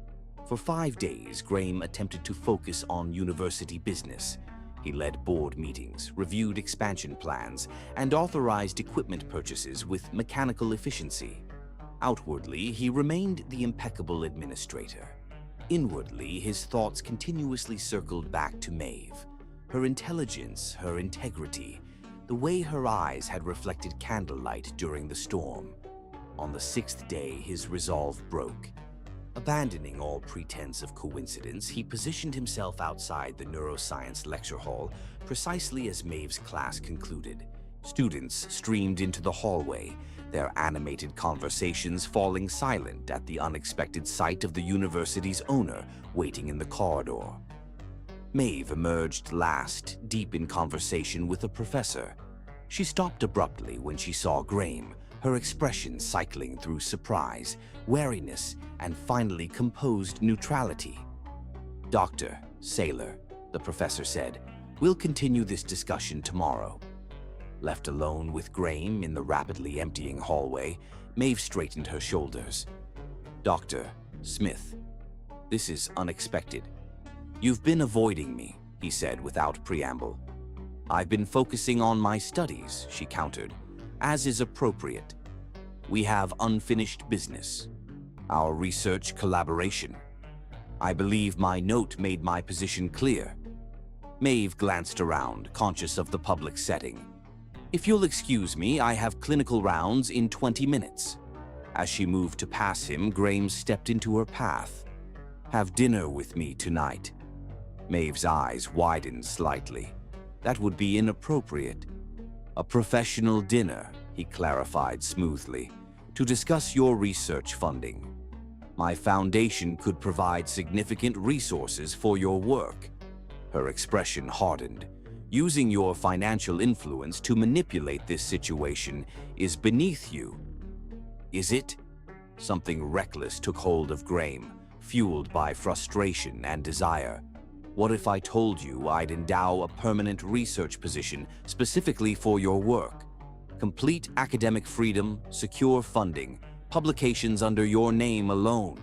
For 5 days, Graham attempted to focus on university business. He led board meetings, reviewed expansion plans, and authorized equipment purchases with mechanical efficiency. Outwardly, he remained the impeccable administrator. Inwardly, his thoughts continuously circled back to Maeve. Her intelligence, her integrity, the way her eyes had reflected candlelight during the storm. On the 6th day, his resolve broke. Abandoning all pretense of coincidence, he positioned himself outside the neuroscience lecture hall precisely as Maeve's class concluded. Students streamed into the hallway, their animated conversations falling silent at the unexpected sight of the university's owner waiting in the corridor. Maeve emerged last, deep in conversation with a professor. She stopped abruptly when she saw Graham, her expression cycling through surprise, wariness, and finally composed neutrality. "Dr. Saylor," the professor said, "we'll continue this discussion tomorrow." Left alone with Graham in the rapidly emptying hallway, Maeve straightened her shoulders. "Dr. Smith, this is unexpected. You've been avoiding me," he said without preamble. "I've been focusing on my studies," she countered, "as is appropriate. We have unfinished business, our research collaboration. I believe my note made my position clear." Maeve glanced around, conscious of the public setting. "If you'll excuse me, I have clinical rounds in 20 minutes. As she moved to pass him, Graham stepped into her path. "Have dinner with me tonight." Maeve's eyes widened slightly. "That would be inappropriate." "A professional dinner," he clarified smoothly, "to discuss your research funding. My foundation could provide significant resources for your work." Her expression hardened. "Using your financial influence to manipulate this situation is beneath you." "Is it?" Something reckless took hold of Graham, fueled by frustration and desire. "What if I told you I'd endow a permanent research position specifically for your work? Complete academic freedom, secure funding, publications under your name alone."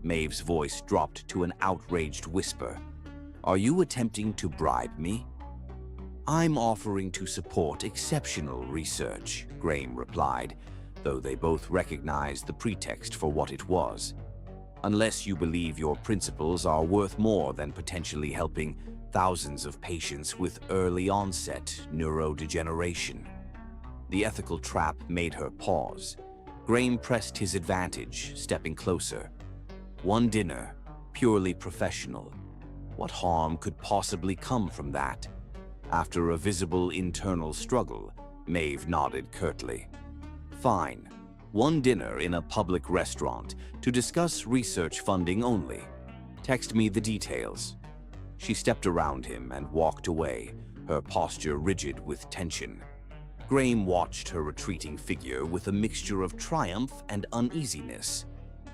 Maeve's voice dropped to an outraged whisper. "Are you attempting to bribe me?" "I'm offering to support exceptional research," Graham replied, though they both recognized the pretext for what it was. Unless you believe your principles are worth more than potentially helping thousands of patients with early-onset neurodegeneration. The ethical trap made her pause. Graham pressed his advantage, stepping closer. One dinner, purely professional. What harm could possibly come from that? After a visible internal struggle, Maeve nodded curtly. Fine. One dinner in a public restaurant to discuss research funding only. Text me the details. She stepped around him and walked away, her posture rigid with tension. Graham watched her retreating figure with a mixture of triumph and uneasiness.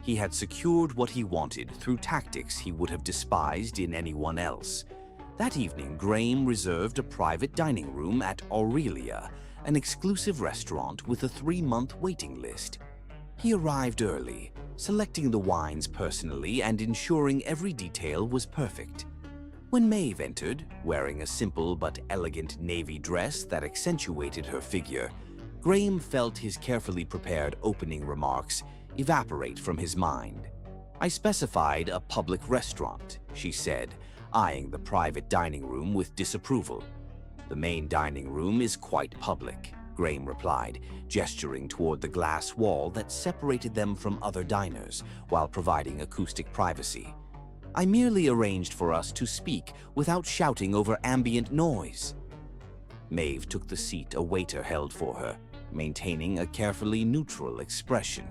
He had secured what he wanted through tactics he would have despised in anyone else. That evening, Graham reserved a private dining room at Aurelia, an exclusive restaurant with a 3-month waiting list. He arrived early, selecting the wines personally and ensuring every detail was perfect. When Maeve entered, wearing a simple but elegant navy dress that accentuated her figure, Graham felt his carefully prepared opening remarks evaporate from his mind. I specified a public restaurant, she said, eyeing the private dining room with disapproval. The main dining room is quite public, Graham replied, gesturing toward the glass wall that separated them from other diners while providing acoustic privacy. I merely arranged for us to speak without shouting over ambient noise. Maeve took the seat a waiter held for her, maintaining a carefully neutral expression.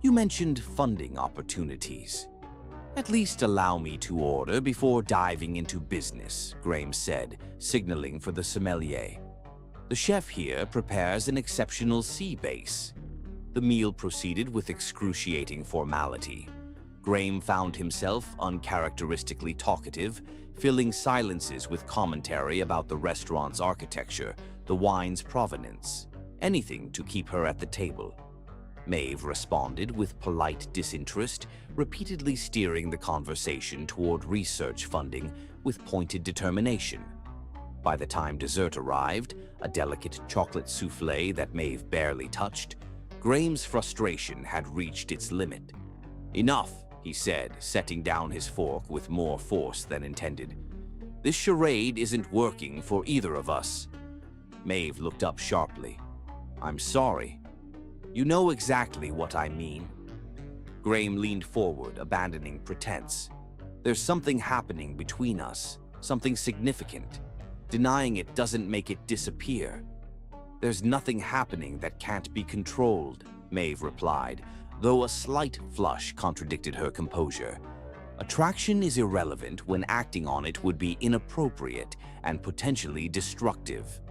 You mentioned funding opportunities. At least allow me to order before diving into business, Graham said, signaling for the sommelier. The chef here prepares an exceptional sea base. The meal proceeded with excruciating formality. Graham found himself uncharacteristically talkative, filling silences with commentary about the restaurant's architecture, the wine's provenance, anything to keep her at the table. Maeve responded with polite disinterest, repeatedly steering the conversation toward research funding with pointed determination. By the time dessert arrived, a delicate chocolate souffle that Maeve barely touched, Graham's frustration had reached its limit. Enough, he said, setting down his fork with more force than intended. This charade isn't working for either of us. Maeve looked up sharply. I'm sorry. You know exactly what I mean. Graham leaned forward, abandoning pretense. There's something happening between us, something significant. Denying it doesn't make it disappear. There's nothing happening that can't be controlled, Maeve replied, though a slight flush contradicted her composure. Attraction is irrelevant when acting on it would be inappropriate and potentially destructive.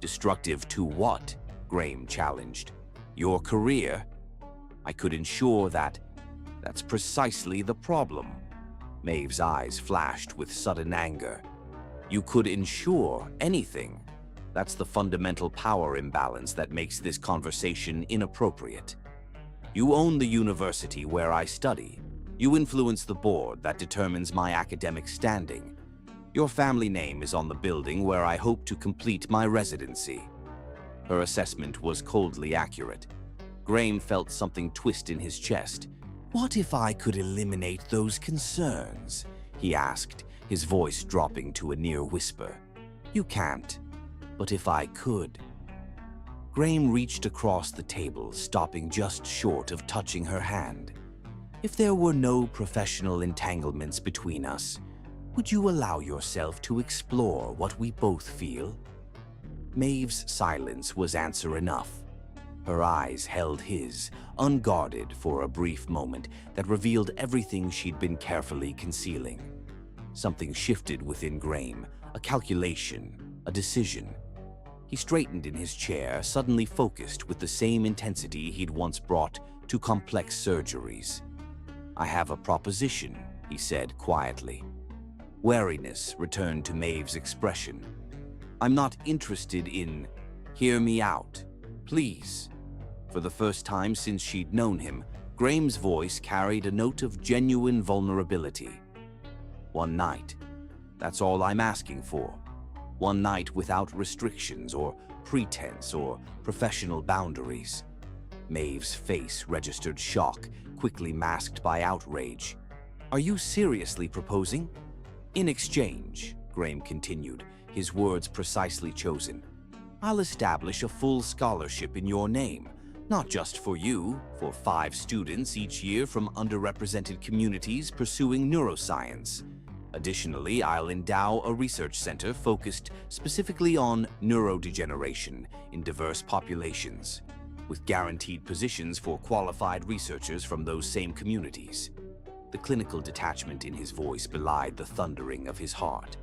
Destructive to what? Graham challenged. Your career? I could ensure that. That's precisely the problem. Maeve's eyes flashed with sudden anger. You could ensure anything. That's the fundamental power imbalance that makes this conversation inappropriate. You own the university where I study. You influence the board that determines my academic standing. Your family name is on the building where I hope to complete my residency. Her assessment was coldly accurate. Graham felt something twist in his chest. What if I could eliminate those concerns? He asked, his voice dropping to a near whisper. You can't. But if I could. Graham reached across the table, stopping just short of touching her hand. If there were no professional entanglements between us, would you allow yourself to explore what we both feel? Maeve's silence was answer enough. Her eyes held his, unguarded for a brief moment that revealed everything she'd been carefully concealing. Something shifted within Graham, a calculation, a decision. He straightened in his chair, suddenly focused with the same intensity he'd once brought to complex surgeries. I have a proposition, he said quietly. Wariness returned to Maeve's expression. I'm not interested in... Hear me out, please. For the first time since she'd known him, Graham's voice carried a note of genuine vulnerability. One night. That's all I'm asking for. One night without restrictions or pretense or professional boundaries. Maeve's face registered shock, quickly masked by outrage. "Are you seriously proposing?" "In exchange," Graham continued, his words precisely chosen, "I'll establish a full scholarship in your name, not just for you, for 5 students each year from underrepresented communities pursuing neuroscience. Additionally, I'll endow a research center focused specifically on neurodegeneration in diverse populations, with guaranteed positions for qualified researchers from those same communities." The clinical detachment in his voice belied the thundering of his heart.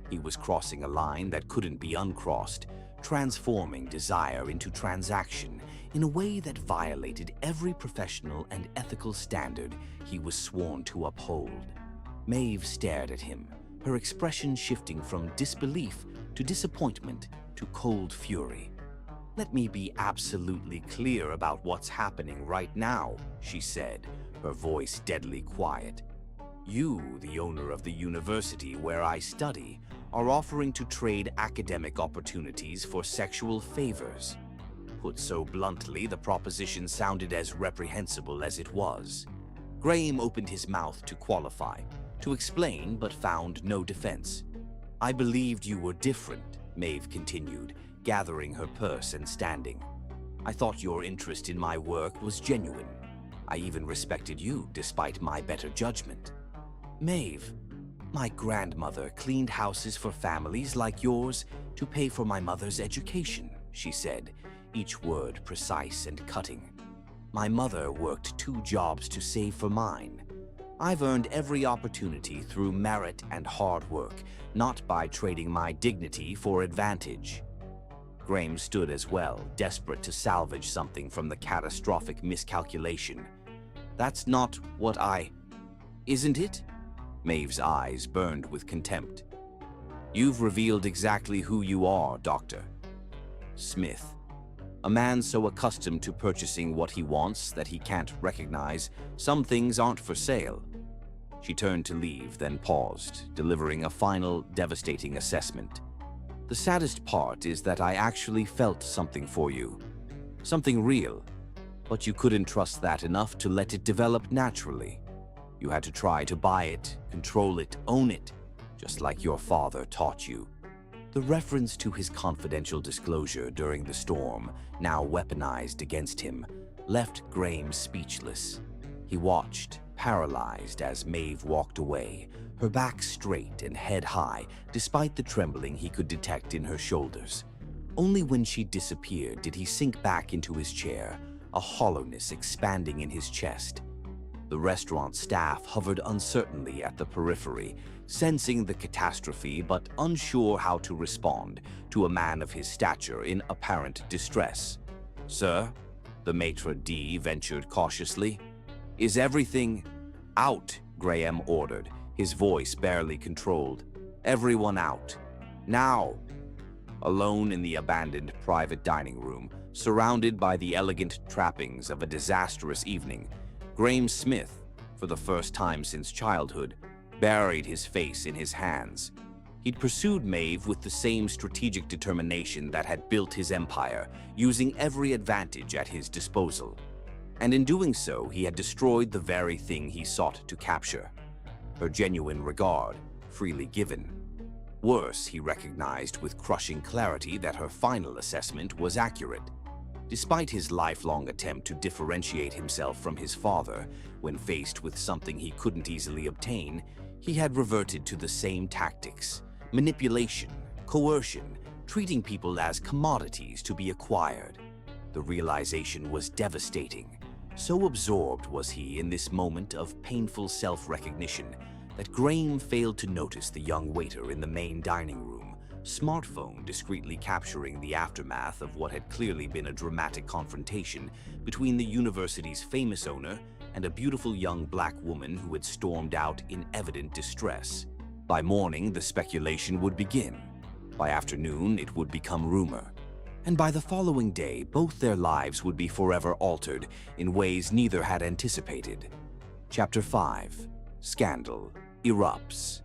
He was crossing a line that couldn't be uncrossed, transforming desire into transaction in a way that violated every professional and ethical standard he was sworn to uphold. Maeve stared at him, her expression shifting from disbelief to disappointment to cold fury. "Let me be absolutely clear about what's happening right now," she said, her voice deadly quiet. "You, the owner of the university where I study, are offering to trade academic opportunities for sexual favors." Put so bluntly, the proposition sounded as reprehensible as it was. Graham opened his mouth to qualify, to explain, but found no defense. "I believed you were different," Maeve continued, gathering her purse and standing. "I thought your interest in my work was genuine. I even respected you despite my better judgment." "Maeve, my grandmother cleaned houses for families like yours to pay for my mother's education," she said, each word precise and cutting. "My mother worked 2 jobs to save for mine. I've earned every opportunity through merit and hard work, not by trading my dignity for advantage." Graham stood as well, desperate to salvage something from the catastrophic miscalculation. "That's not what Isn't it?" Maeve's eyes burned with contempt. "You've revealed exactly who you are, Doctor Smith. A man so accustomed to purchasing what he wants that he can't recognize some things aren't for sale." She turned to leave, then paused, delivering a final, devastating assessment. "The saddest part is that I actually felt something for you. Something real. But you couldn't trust that enough to let it develop naturally. You had to try to buy it, control it, own it, just like your father taught you." The reference to his confidential disclosure during the storm, now weaponized against him, left Graham speechless. He watched, paralyzed, as Maeve walked away, her back straight and head high, despite the trembling he could detect in her shoulders. Only when she disappeared did he sink back into his chair, a hollowness expanding in his chest. The restaurant staff hovered uncertainly at the periphery, sensing the catastrophe but unsure how to respond to a man of his stature in apparent distress. "Sir," the maitre d' ventured cautiously. "Is everything out?" Graham ordered, his voice barely controlled. "Everyone out. Now!" Alone in the abandoned private dining room, surrounded by the elegant trappings of a disastrous evening, Graham Smith, for the first time since childhood, buried his face in his hands. He'd pursued Maeve with the same strategic determination that had built his empire, using every advantage at his disposal. And in doing so, he had destroyed the very thing he sought to capture: her genuine regard, freely given. Worse, he recognized with crushing clarity that her final assessment was accurate. Despite his lifelong attempt to differentiate himself from his father, when faced with something he couldn't easily obtain, he had reverted to the same tactics: manipulation, coercion, treating people as commodities to be acquired. The realization was devastating. So absorbed was he in this moment of painful self-recognition that Graham failed to notice the young waiter in the main dining room, smartphone discreetly capturing the aftermath of what had clearly been a dramatic confrontation between the university's famous owner and a beautiful young black woman who had stormed out in evident distress. By morning, the speculation would begin. By afternoon, it would become rumor. And by the following day, both their lives would be forever altered in ways neither had anticipated. Chapter 5. Scandal erupts.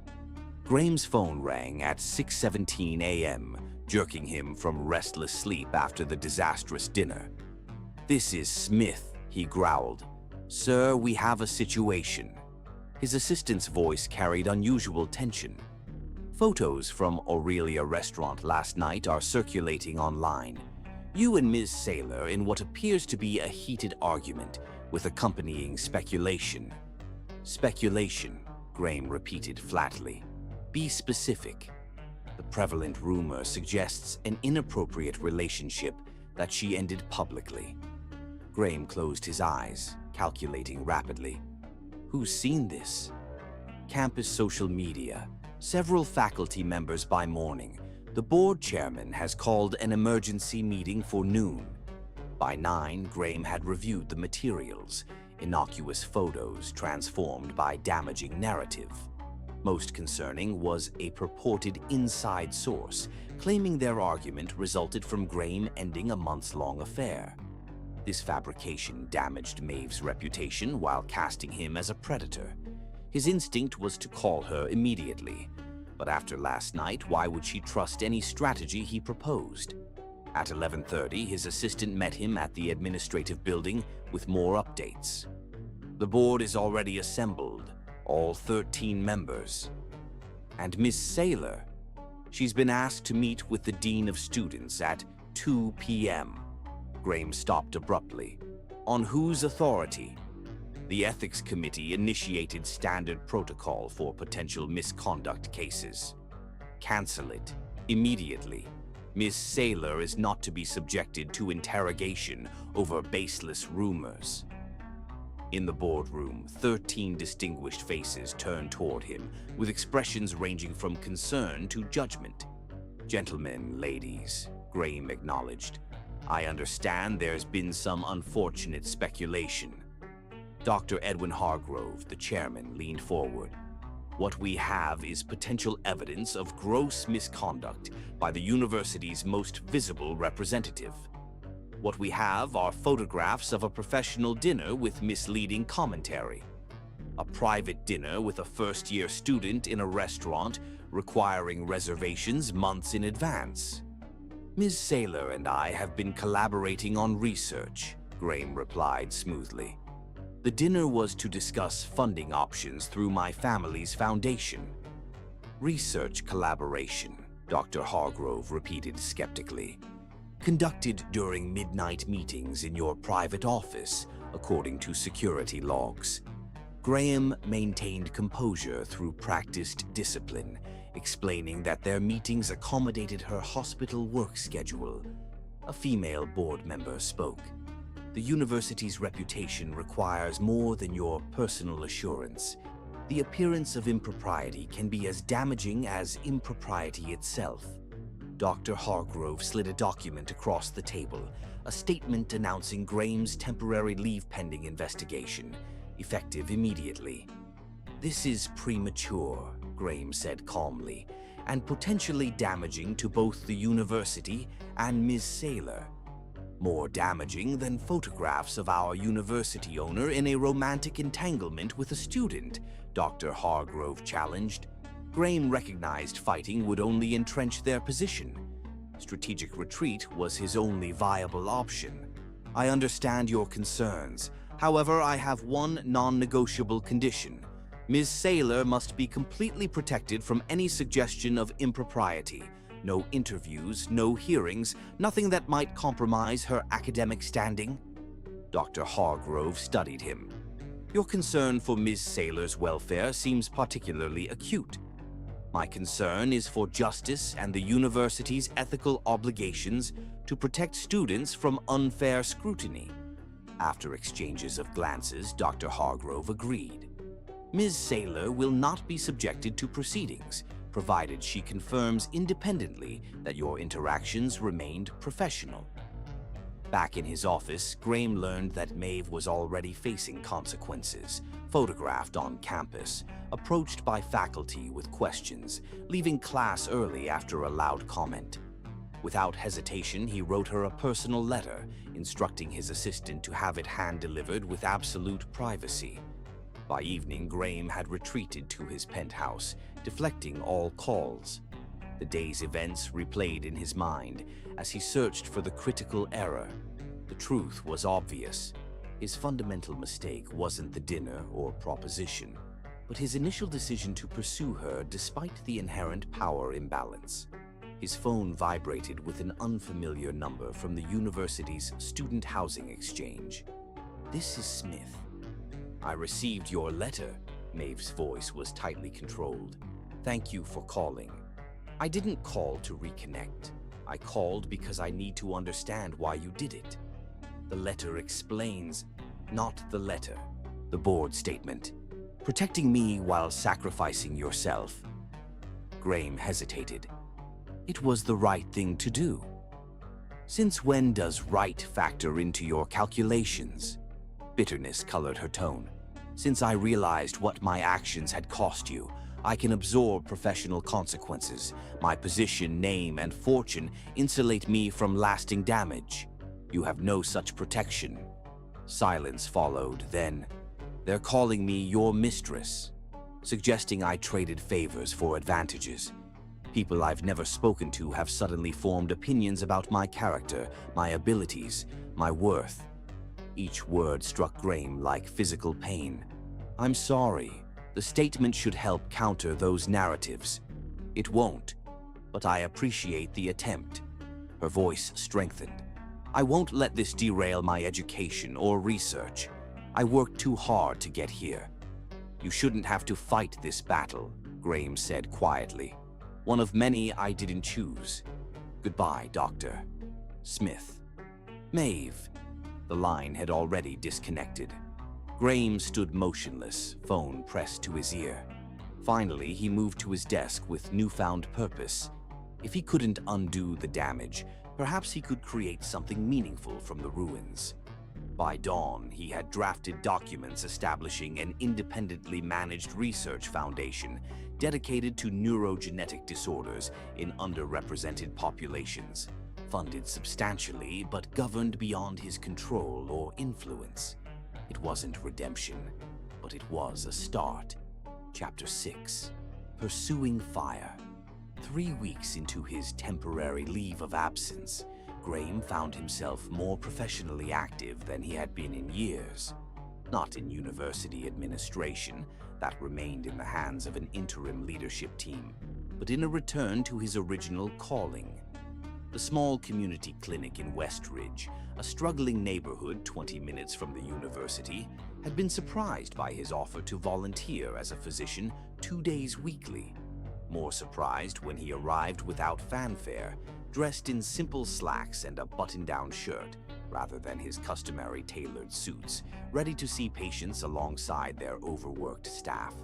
Graham's phone rang at 6:17 a.m., jerking him from restless sleep after the disastrous dinner. "This is Smith," he growled. "Sir, we have a situation." His assistant's voice carried unusual tension. "Photos from Aurelia restaurant last night are circulating online. You and Ms. Saylor in what appears to be a heated argument with accompanying speculation." "Speculation," Graham repeated flatly. "Be specific." "The prevalent rumor suggests an inappropriate relationship that she ended publicly." Graham closed his eyes, calculating rapidly. "Who's seen this?" "Campus social media. Several faculty members by morning. The board chairman has called an emergency meeting for noon." By 9, Graham had reviewed the materials, innocuous photos transformed by damaging narrative. Most concerning was a purported inside source, claiming their argument resulted from Graham ending a months-long affair. This fabrication damaged Maeve's reputation while casting him as a predator. His instinct was to call her immediately. But after last night, why would she trust any strategy he proposed? At 11:30, his assistant met him at the administrative building with more updates. "The board is already assembled, all 13 members. And Miss Saylor, she's been asked to meet with the Dean of Students at 2 p.m. Graham stopped abruptly. "On whose authority?" "The Ethics Committee initiated standard protocol for potential misconduct cases." "Cancel it. Immediately. Miss Saylor is not to be subjected to interrogation over baseless rumors." In the boardroom, 13 distinguished faces turned toward him, with expressions ranging from concern to judgment. "Gentlemen, ladies," Graham acknowledged, "I understand there's been some unfortunate speculation." Dr. Edwin Hargrove, the chairman, leaned forward. "What we have is potential evidence of gross misconduct by the university's most visible representative. What we have are photographs of a professional dinner with misleading commentary. A private dinner with a first-year student in a restaurant requiring reservations months in advance." "Ms. Saylor and I have been collaborating on research," Graham replied smoothly. "The dinner was to discuss funding options through my family's foundation." "Research collaboration," Dr. Hargrove repeated skeptically. "Conducted during midnight meetings in your private office, according to security logs." Graham maintained composure through practiced discipline, explaining that their meetings accommodated her hospital work schedule. A female board member spoke. "The university's reputation requires more than your personal assurance. The appearance of impropriety can be as damaging as impropriety itself." Dr. Hargrove slid a document across the table, a statement announcing Graham's temporary leave pending investigation, effective immediately. "This is premature," Graham said calmly, "and potentially damaging to both the university and Ms. Saylor. More damaging than photographs of our university owner in a romantic entanglement with a student," Dr. Hargrove challenged. Graham recognized fighting would only entrench their position. Strategic retreat was his only viable option. "I understand your concerns. However, I have one non-negotiable condition. Ms. Saylor must be completely protected from any suggestion of impropriety. No interviews, no hearings, nothing that might compromise her academic standing." Dr. Hargrove studied him. "Your concern for Ms. Saylor's welfare seems particularly acute. My concern is for justice and the university's ethical obligations to protect students from unfair scrutiny." After exchanges of glances, Dr. Hargrove agreed. "Ms. Saylor will not be subjected to proceedings, provided she confirms independently that your interactions remained professional." Back in his office, Graham learned that Maeve was already facing consequences, photographed on campus, approached by faculty with questions, leaving class early after a loud comment. Without hesitation, he wrote her a personal letter, instructing his assistant to have it hand-delivered with absolute privacy. By evening, Graham had retreated to his penthouse, deflecting all calls. The day's events replayed in his mind as he searched for the critical error. The truth was obvious. His fundamental mistake wasn't the dinner or proposition, but his initial decision to pursue her despite the inherent power imbalance. His phone vibrated with an unfamiliar number from the university's student housing exchange. "This is Smith." "I received your letter." Maeve's voice was tightly controlled. "Thank you for calling." "I didn't call to reconnect. I called because I need to understand why you did it." "The letter explains." "Not the letter. The board statement. Protecting me while sacrificing yourself." Graham hesitated. It was the right thing to do. "Since when does right factor into your calculations?" Bitterness colored her tone. "Since I realized what my actions had cost you, I can absorb professional consequences. My position, name, and fortune insulate me from lasting damage. You have no such protection." Silence followed, then, "They're calling me your mistress," suggesting I traded favors for advantages. People I've never spoken to have suddenly formed opinions about my character, my abilities, my worth. Each word struck Graham like physical pain. "I'm sorry. The statement should help counter those narratives." "It won't, but I appreciate the attempt." Her voice strengthened. "I won't let this derail my education or research. I worked too hard to get here." "You shouldn't have to fight this battle," Graham said quietly. "One of many I didn't choose. Goodbye, Dr. Smith." "Maeve." The line had already disconnected. Graham stood motionless, phone pressed to his ear. Finally, he moved to his desk with newfound purpose. If he couldn't undo the damage, perhaps he could create something meaningful from the ruins. By dawn, he had drafted documents establishing an independently managed research foundation dedicated to neurogenetic disorders in underrepresented populations, funded substantially but governed beyond his control or influence. It wasn't redemption, but it was a start. Chapter 6. Pursuing Fire. 3 weeks into his temporary leave of absence, Graham found himself more professionally active than he had been in years. Not in university administration, that remained in the hands of an interim leadership team, but in a return to his original calling. The small community clinic in Westridge, a struggling neighborhood 20 minutes from the university, had been surprised by his offer to volunteer as a physician 2 days weekly. More surprised when he arrived without fanfare, dressed in simple slacks and a button-down shirt, rather than his customary tailored suits, ready to see patients alongside their overworked staff.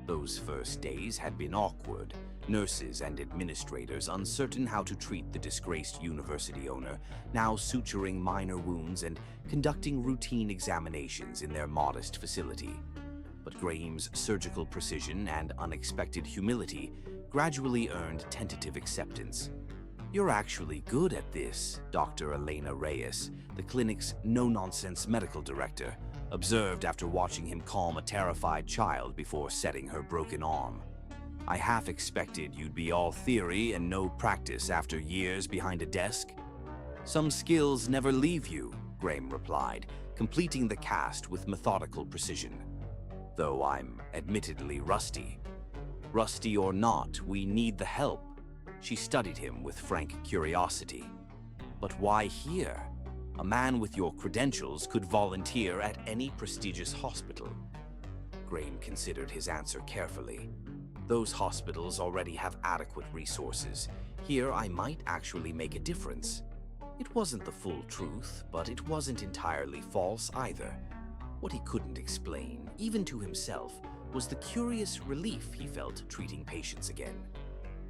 Those first days had been awkward, nurses and administrators uncertain how to treat the disgraced university owner, now suturing minor wounds and conducting routine examinations in their modest facility. But Graham's surgical precision and unexpected humility gradually earned tentative acceptance. "You're actually good at this," Dr. Elena Reyes, the clinic's no-nonsense medical director, observed after watching him calm a terrified child before setting her broken arm. "I half expected you'd be all theory and no practice after years behind a desk." "Some skills never leave you," Graham replied, completing the cast with methodical precision. "Though I'm admittedly rusty." "Rusty or not, we need the help." She studied him with frank curiosity. "But why here? A man with your credentials could volunteer at any prestigious hospital." Graham considered his answer carefully. "Those hospitals already have adequate resources. Here I might actually make a difference." It wasn't the full truth, but it wasn't entirely false either. What he couldn't explain, even to himself, was the curious relief he felt treating patients again.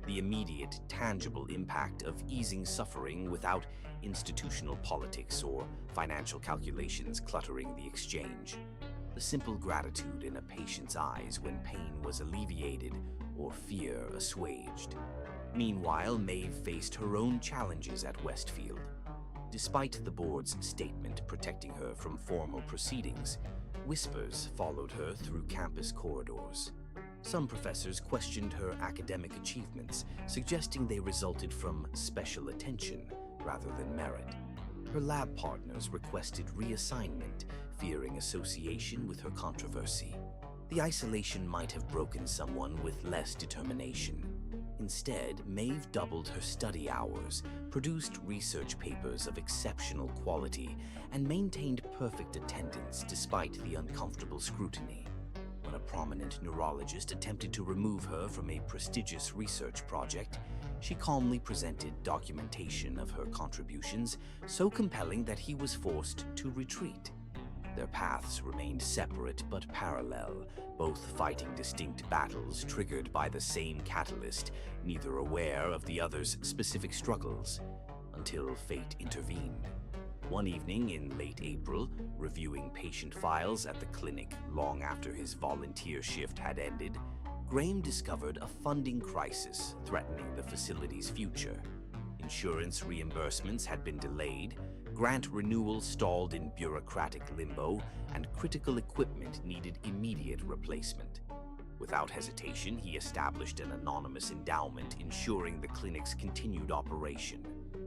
The immediate, tangible impact of easing suffering without institutional politics or financial calculations cluttering the exchange. The simple gratitude in a patient's eyes when pain was alleviated or fear assuaged. Meanwhile, Maeve faced her own challenges at Westfield. Despite the board's statement protecting her from formal proceedings, whispers followed her through campus corridors. Some professors questioned her academic achievements, suggesting they resulted from special attention rather than merit. Her lab partners requested reassignment, fearing association with her controversy. The isolation might have broken someone with less determination. Instead, Maeve doubled her study hours, produced research papers of exceptional quality, and maintained perfect attendance despite the uncomfortable scrutiny. When a prominent neurologist attempted to remove her from a prestigious research project, she calmly presented documentation of her contributions, so compelling that he was forced to retreat. Their paths remained separate but parallel, both fighting distinct battles triggered by the same catalyst, neither aware of the other's specific struggles, until fate intervened. One evening in late April, reviewing patient files at the clinic long after his volunteer shift had ended, Graham discovered a funding crisis threatening the facility's future. Insurance reimbursements had been delayed, grant renewals stalled in bureaucratic limbo, and critical equipment needed immediate replacement. Without hesitation, he established an anonymous endowment ensuring the clinic's continued operation.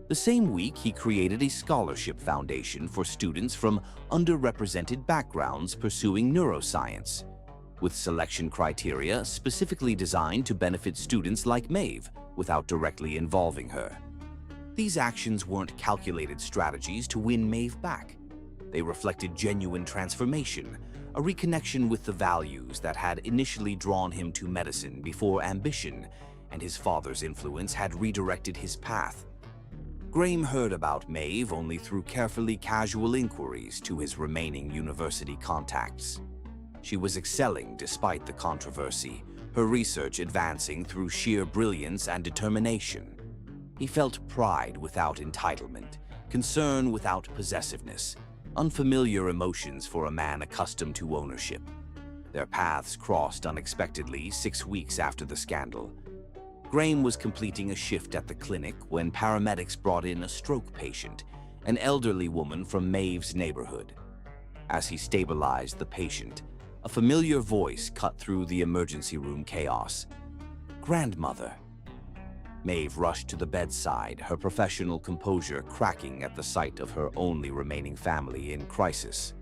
The same week, he created a scholarship foundation for students from underrepresented backgrounds pursuing neuroscience, with selection criteria specifically designed to benefit students like Maeve without directly involving her. These actions weren't calculated strategies to win Maeve back. They reflected genuine transformation, a reconnection with the values that had initially drawn him to medicine before ambition and his father's influence had redirected his path. Graham heard about Maeve only through carefully casual inquiries to his remaining university contacts. She was excelling despite the controversy, her research advancing through sheer brilliance and determination. He felt pride without entitlement, concern without possessiveness, unfamiliar emotions for a man accustomed to ownership. Their paths crossed unexpectedly 6 weeks after the scandal. Graham was completing a shift at the clinic when paramedics brought in a stroke patient, an elderly woman from Maeve's neighborhood. As he stabilized the patient, a familiar voice cut through the emergency room chaos. "Grandmother." Maeve rushed to the bedside, her professional composure cracking at the sight of her only remaining family in crisis.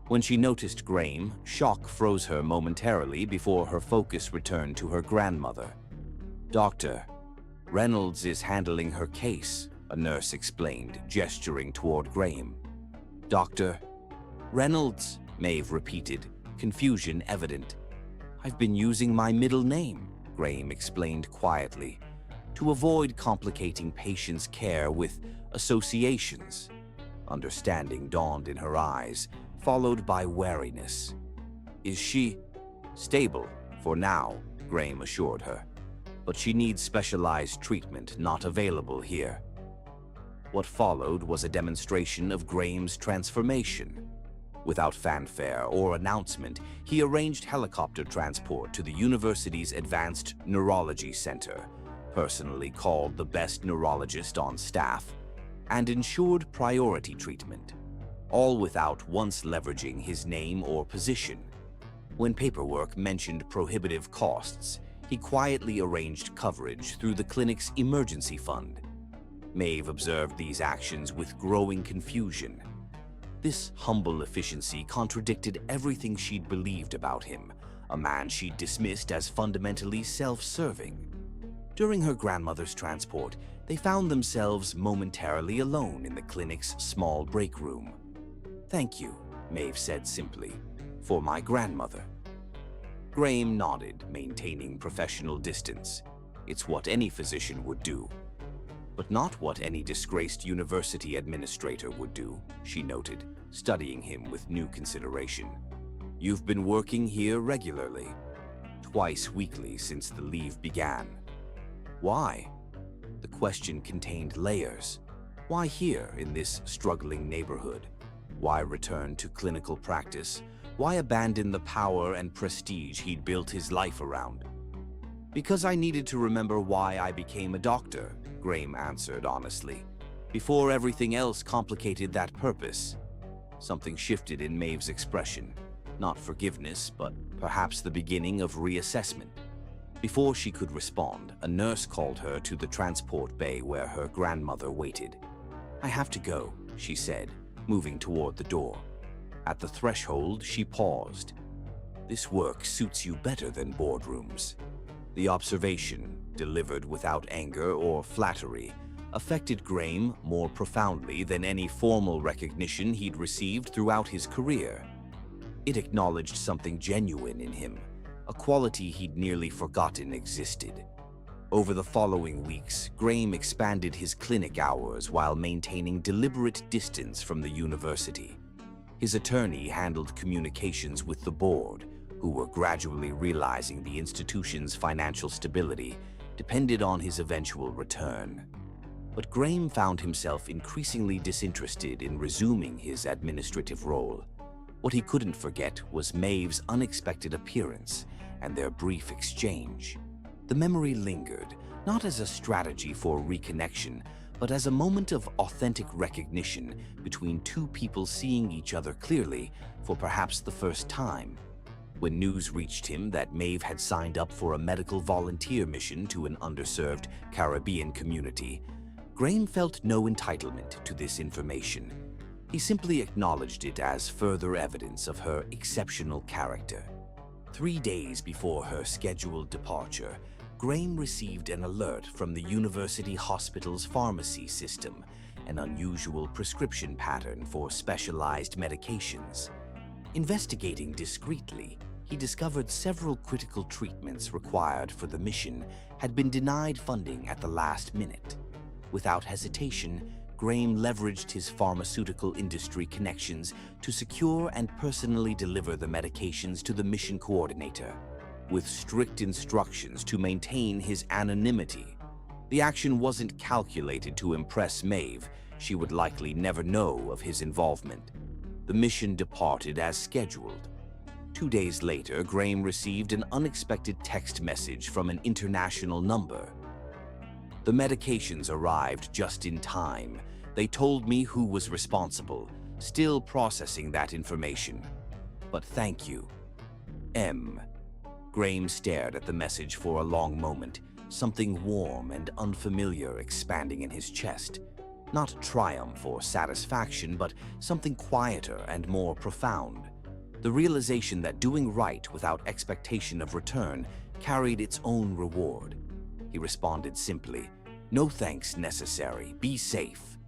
When she noticed Graham, shock froze her momentarily before her focus returned to her grandmother. "Doctor, Reynolds is handling her case," a nurse explained, gesturing toward Graham. "Dr. Reynolds," Maeve repeated, confusion evident. "I've been using my middle name," Graham explained quietly, "to avoid complicating patients' care with associations." Understanding dawned in her eyes, followed by wariness. "Is she stable for now?" Graham assured her. "But she needs specialized treatment not available here." What followed was a demonstration of Graham's transformation. Without fanfare or announcement, he arranged helicopter transport to the university's Advanced Neurology Center, personally called the best neurologist on staff, and ensured priority treatment, all without once leveraging his name or position. When paperwork mentioned prohibitive costs, he quietly arranged coverage through the clinic's emergency fund. Maeve observed these actions with growing confusion. This humble efficiency contradicted everything she'd believed about him, a man she'd dismissed as fundamentally self-serving. During her grandmother's transport, they found themselves momentarily alone in the clinic's small break room. "Thank you," Maeve said simply, "for my grandmother." Graham nodded, maintaining professional distance. It's what any physician would do. But not what any disgraced university administrator would do, she noted, studying him with new consideration. "You've been working here regularly, twice weekly since the leave began. Why?" The question contained layers. Why here in this struggling neighborhood? Why return to clinical practice? Why abandon the power and prestige he'd built his life around? "Because I needed to remember why I became a doctor," Graham answered honestly, "before everything else complicated that purpose." Something shifted in Maeve's expression. Not forgiveness, but perhaps the beginning of reassessment. Before she could respond, a nurse called her to the transport bay where her grandmother waited. "I have to go," she said, moving toward the door. At the threshold, she paused. "This work suits you better than boardrooms." The observation, delivered without anger or flattery, affected Graham more profoundly than any formal recognition he'd received throughout his career. It acknowledged something genuine in him, a quality he'd nearly forgotten existed. Over the following weeks, Graham expanded his clinic hours while maintaining deliberate distance from the university. His attorney handled communications with the board, who were gradually realizing the institution's financial stability depended on his eventual return. But Graham found himself increasingly disinterested in resuming his administrative role. What he couldn't forget was Maeve's unexpected appearance and their brief exchange. The memory lingered, not as a strategy for reconnection, but as a moment of authentic recognition between two people seeing each other clearly for perhaps the first time. When news reached him that Maeve had signed up for a medical volunteer mission to an underserved Caribbean community, Graham felt no entitlement to this information. He simply acknowledged it as further evidence of her exceptional character. 3 days before her scheduled departure, Graham received an alert from the university hospital's pharmacy system, an unusual prescription pattern for specialized medications. Investigating discreetly, he discovered several critical treatments required for the mission had been denied funding at the last minute. Without hesitation, Graham leveraged his pharmaceutical industry connections to secure and personally deliver the medications to the mission coordinator, with strict instructions to maintain his anonymity. The action wasn't calculated to impress Maeve. She would likely never know of his involvement. The mission departed as scheduled. 2 days later, Graham received an unexpected text message from an international number. "The medications arrived just in time. They told me who was responsible. Still processing that information. But thank you. M." Graham stared at the message for a long moment, something warm and unfamiliar expanding in his chest. Not triumph or satisfaction, but something quieter and more profound. The realization that doing right without expectation of return carried its own reward. He responded simply, "No thanks necessary. Be safe."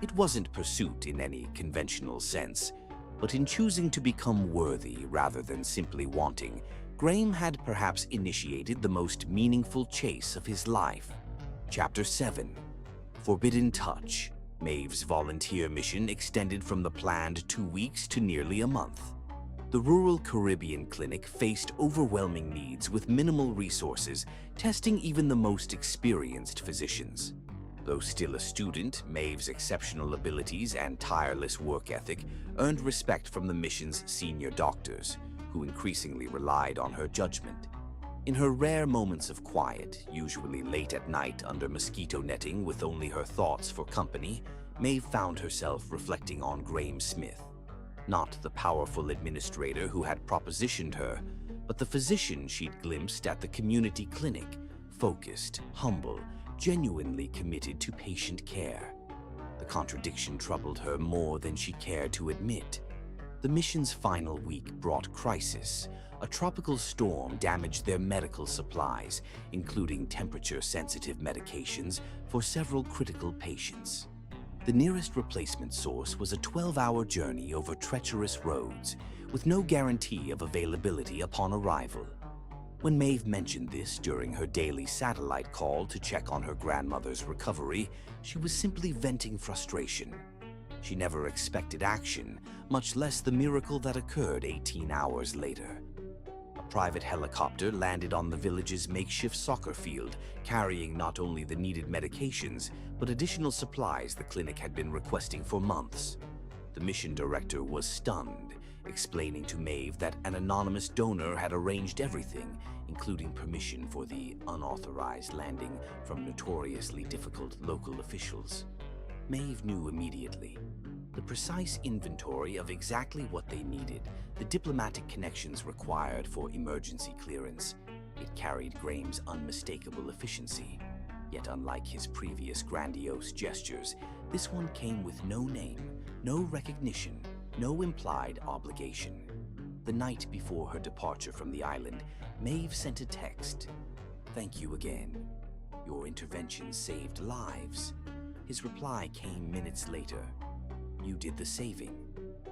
It wasn't pursuit in any conventional sense, but in choosing to become worthy rather than simply wanting, Graham had perhaps initiated the most meaningful chase of his life. Chapter 7. Forbidden Touch. Maeve's volunteer mission extended from the planned 2 weeks to nearly a month. The rural Caribbean clinic faced overwhelming needs with minimal resources, testing even the most experienced physicians. Though still a student, Maeve's exceptional abilities and tireless work ethic earned respect from the mission's senior doctors, who increasingly relied on her judgment. In her rare moments of quiet, usually late at night under mosquito netting with only her thoughts for company, Maeve found herself reflecting on Graham Smith. Not the powerful administrator who had propositioned her, but the physician she'd glimpsed at the community clinic, focused, humble, genuinely committed to patient care. The contradiction troubled her more than she cared to admit. The mission's final week brought crisis. A tropical storm damaged their medical supplies, including temperature-sensitive medications for several critical patients. The nearest replacement source was a 12-hour journey over treacherous roads, with no guarantee of availability upon arrival. When Maeve mentioned this during her daily satellite call to check on her grandmother's recovery, she was simply venting frustration. She never expected action, much less the miracle that occurred 18 hours later. A private helicopter landed on the village's makeshift soccer field, carrying not only the needed medications, but additional supplies the clinic had been requesting for months. The mission director was stunned, explaining to Maeve that an anonymous donor had arranged everything, including permission for the unauthorized landing from notoriously difficult local officials. Maeve knew immediately. The precise inventory of exactly what they needed, the diplomatic connections required for emergency clearance. It carried Graham's unmistakable efficiency. Yet unlike his previous grandiose gestures, This one came with no name, no recognition, no implied obligation. The night before her departure from the island, Maeve sent a text. "Thank you again. Your intervention saved lives." His reply came minutes later. "You did the saving.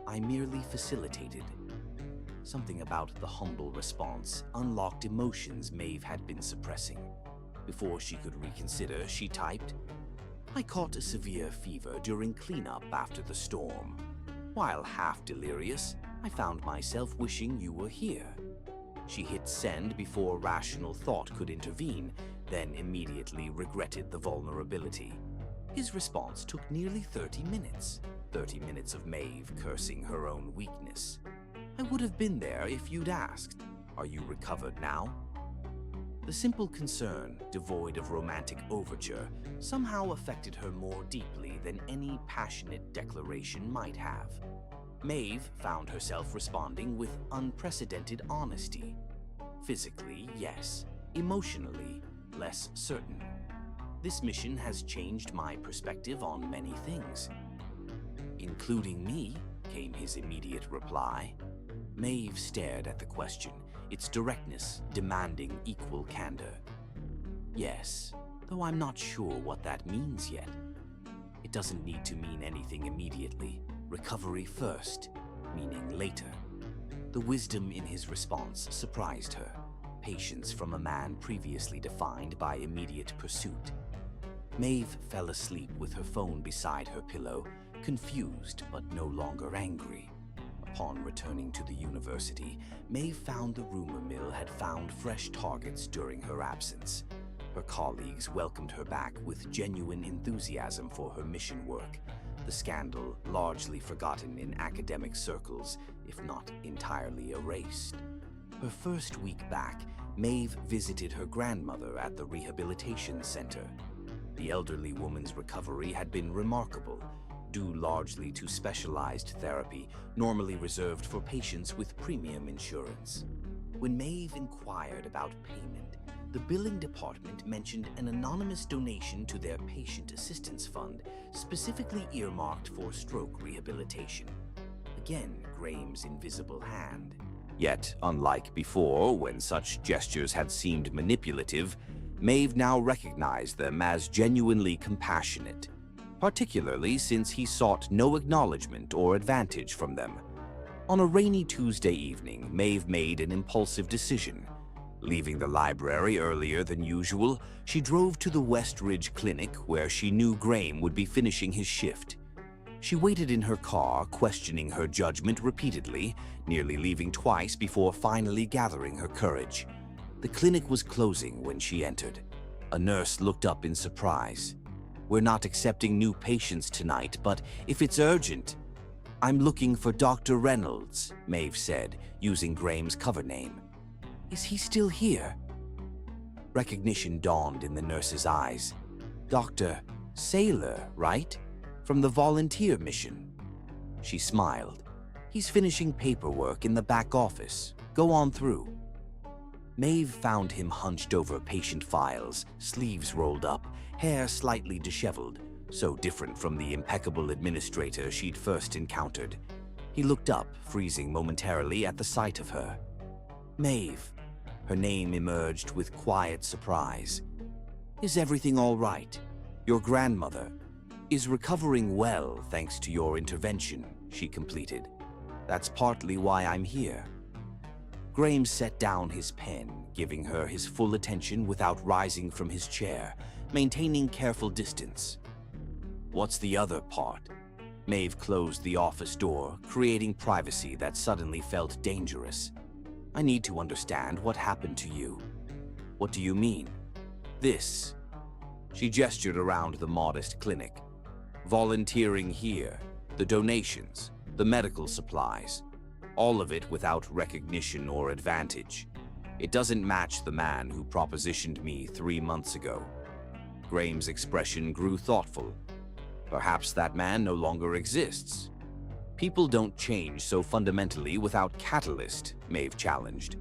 I merely facilitated." Something about the humble response unlocked emotions Maeve had been suppressing. Before she could reconsider, she typed, "I caught a severe fever during cleanup after the storm. While half delirious, I found myself wishing you were here." She hit send before rational thought could intervene, then immediately regretted the vulnerability. His response took nearly 30 minutes. 30 minutes of Maeve cursing her own weakness. "I would have been there if you'd asked. Are you recovered now?" The simple concern, devoid of romantic overture, somehow affected her more deeply than any passionate declaration might have. Maeve found herself responding with unprecedented honesty. Physically, yes. Emotionally, less certain. "This mission has changed my perspective on many things." "Including me," came his immediate reply. Maeve stared at the question, its directness demanding equal candor. "Yes, though I'm not sure what that means yet. It doesn't need to mean anything immediately. Recovery first, meaning later." The wisdom in his response surprised her. Patience from a man previously defined by immediate pursuit. Maeve fell asleep with her phone beside her pillow, confused but no longer angry. Upon returning to the university, Maeve found the rumor mill had found fresh targets during her absence. Her colleagues welcomed her back with genuine enthusiasm for her mission work, the scandal largely forgotten in academic circles, if not entirely erased. Her first week back, Maeve visited her grandmother at the rehabilitation center. The elderly woman's recovery had been remarkable, due largely to specialized therapy normally reserved for patients with premium insurance. When Maeve inquired about payment, the billing department mentioned an anonymous donation to their patient assistance fund, specifically earmarked for stroke rehabilitation. Again, Graham's invisible hand. Yet, unlike before, when such gestures had seemed manipulative, Maeve now recognized them as genuinely compassionate, particularly since he sought no acknowledgement or advantage from them. On a rainy Tuesday evening, Maeve made an impulsive decision. Leaving the library earlier than usual, she drove to the West Ridge Clinic where she knew Graham would be finishing his shift. She waited in her car, questioning her judgment repeatedly, nearly leaving twice before finally gathering her courage. The clinic was closing when she entered. A nurse looked up in surprise. "We're not accepting new patients tonight, but if it's urgent..." "I'm looking for Dr. Reynolds," Maeve said, using Graham's cover name. "Is he still here?" Recognition dawned in the nurse's eyes. "Dr. Saylor, right? From the volunteer mission." She smiled. "He's finishing paperwork in the back office. Go on through." Maeve found him hunched over patient files, sleeves rolled up, hair slightly disheveled, so different from the impeccable administrator she'd first encountered. He looked up, freezing momentarily at the sight of her. "Maeve." Her name emerged with quiet surprise. "Is everything all right? Your grandmother is recovering well thanks to your intervention," she completed. "That's partly why I'm here." Graham set down his pen, giving her his full attention without rising from his chair, maintaining careful distance. "What's the other part?" Maeve closed the office door, creating privacy that suddenly felt dangerous. "I need to understand what happened to you." "What do you mean?" "This." She gestured around the modest clinic. "Volunteering here, the donations, the medical supplies. All of it without recognition or advantage. It doesn't match the man who propositioned me 3 months ago." Graham's expression grew thoughtful. "Perhaps that man no longer exists." "People don't change so fundamentally without catalyst," Maeve challenged.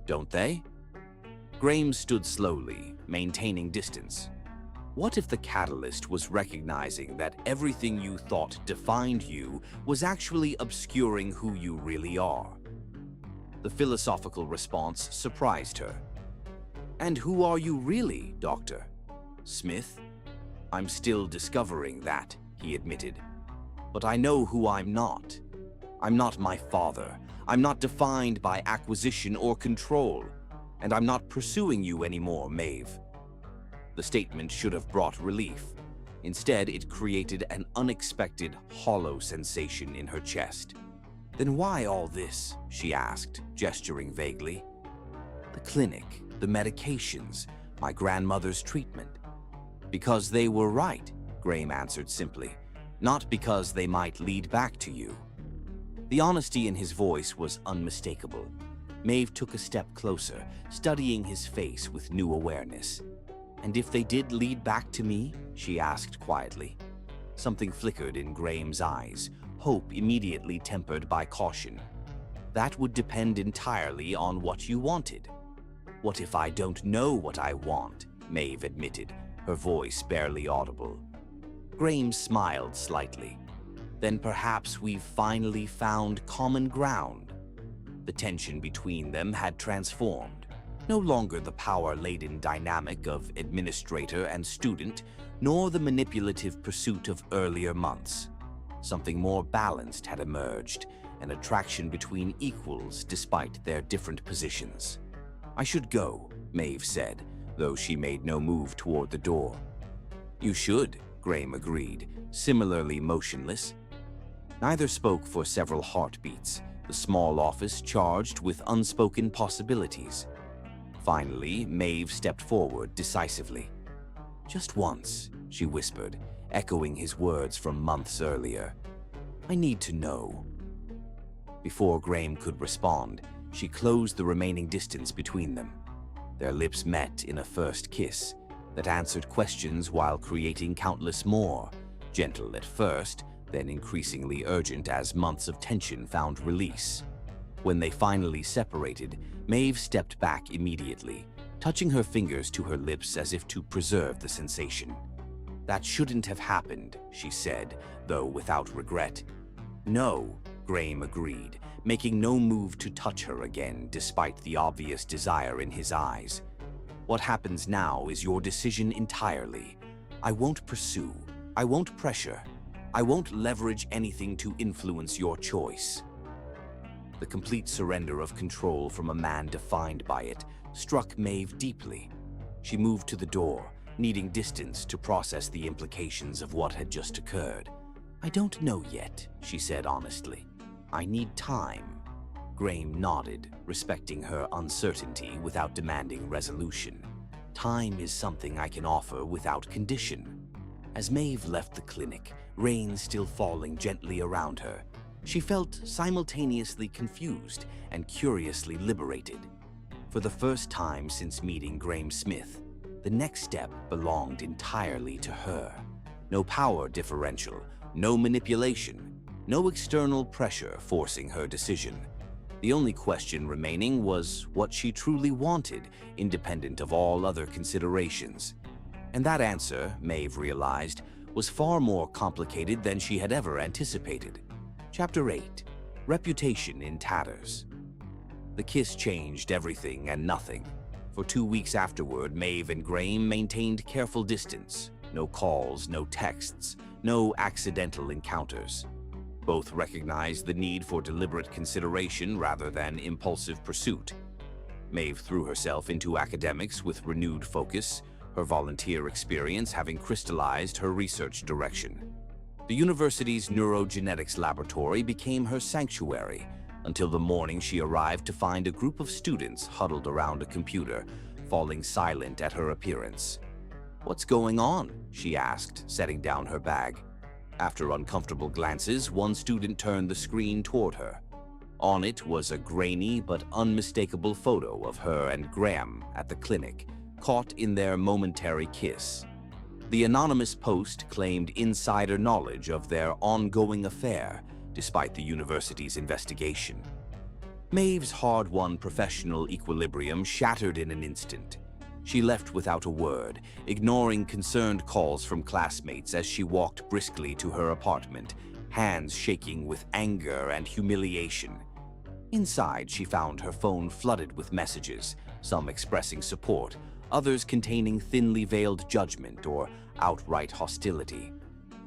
"Don't they?" Graham stood slowly, maintaining distance. What if the catalyst was recognizing that everything you thought defined you was actually obscuring who you really are? The philosophical response surprised her. "And who are you really, Doctor Smith?" "I'm still discovering that," he admitted. "But I know who I'm not. I'm not my father. I'm not defined by acquisition or control. And I'm not pursuing you anymore, Maeve." The statement should have brought relief. Instead, it created an unexpected, hollow sensation in her chest. "Then why all this?" she asked, gesturing vaguely. "The clinic, the medications, my grandmother's treatment." "Because they were right," Graham answered simply. "Not because they might lead back to you." The honesty in his voice was unmistakable. Maeve took a step closer, studying his face with new awareness. "And if they did lead back to me?" she asked quietly. Something flickered in Graham's eyes, hope immediately tempered by caution. "That would depend entirely on what you wanted." "What if I don't know what I want?" Maeve admitted, her voice barely audible. Graham smiled slightly. "Then perhaps we've finally found common ground." The tension between them had transformed. No longer the power-laden dynamic of administrator and student, nor the manipulative pursuit of earlier months. Something more balanced had emerged, an attraction between equals despite their different positions. "I should go," Maeve said, though she made no move toward the door. "You should," Graham agreed, similarly motionless. Neither spoke for several heartbeats, the small office charged with unspoken possibilities. Finally, Maeve stepped forward decisively. "Just once," she whispered, echoing his words from months earlier. "I need to know." Before Graham could respond, she closed the remaining distance between them. Their lips met in a first kiss that answered questions while creating countless more, gentle at first, then increasingly urgent as months of tension found release. When they finally separated, Maeve stepped back immediately, touching her fingers to her lips as if to preserve the sensation. "That shouldn't have happened," she said, though without regret. "No," Graham agreed, making no move to touch her again despite the obvious desire in his eyes. "What happens now is your decision entirely. I won't pursue. I won't pressure. I won't leverage anything to influence your choice." The complete surrender of control from a man defined by it struck Maeve deeply. She moved to the door, needing distance to process the implications of what had just occurred. "I don't know yet," she said honestly. "I need time." Graham nodded, respecting her uncertainty without demanding resolution. "Time is something I can offer without condition." As Maeve left the clinic, rain still falling gently around her, she felt simultaneously confused and curiously liberated. For the first time since meeting Graham Smith, the next step belonged entirely to her. No power differential, no manipulation, no external pressure forcing her decision. The only question remaining was what she truly wanted, independent of all other considerations. And that answer, Maeve realized, was far more complicated than she had ever anticipated. Chapter 8. Reputation in Tatters. The kiss changed everything and nothing. For 2 weeks afterward, Maeve and Graham maintained careful distance. No calls, no texts, no accidental encounters. Both recognized the need for deliberate consideration rather than impulsive pursuit. Maeve threw herself into academics with renewed focus, her volunteer experience having crystallized her research direction. The university's neurogenetics laboratory became her sanctuary, until the morning she arrived to find a group of students huddled around a computer, falling silent at her appearance. "What's going on?" she asked, setting down her bag. After uncomfortable glances, one student turned the screen toward her. On it was a grainy but unmistakable photo of her and Graham at the clinic, caught in their momentary kiss. The anonymous post claimed insider knowledge of their ongoing affair, despite the university's investigation. Maeve's hard-won professional equilibrium shattered in an instant. She left without a word, ignoring concerned calls from classmates as she walked briskly to her apartment, hands shaking with anger and humiliation. Inside, she found her phone flooded with messages, some expressing support, others containing thinly veiled judgment or outright hostility.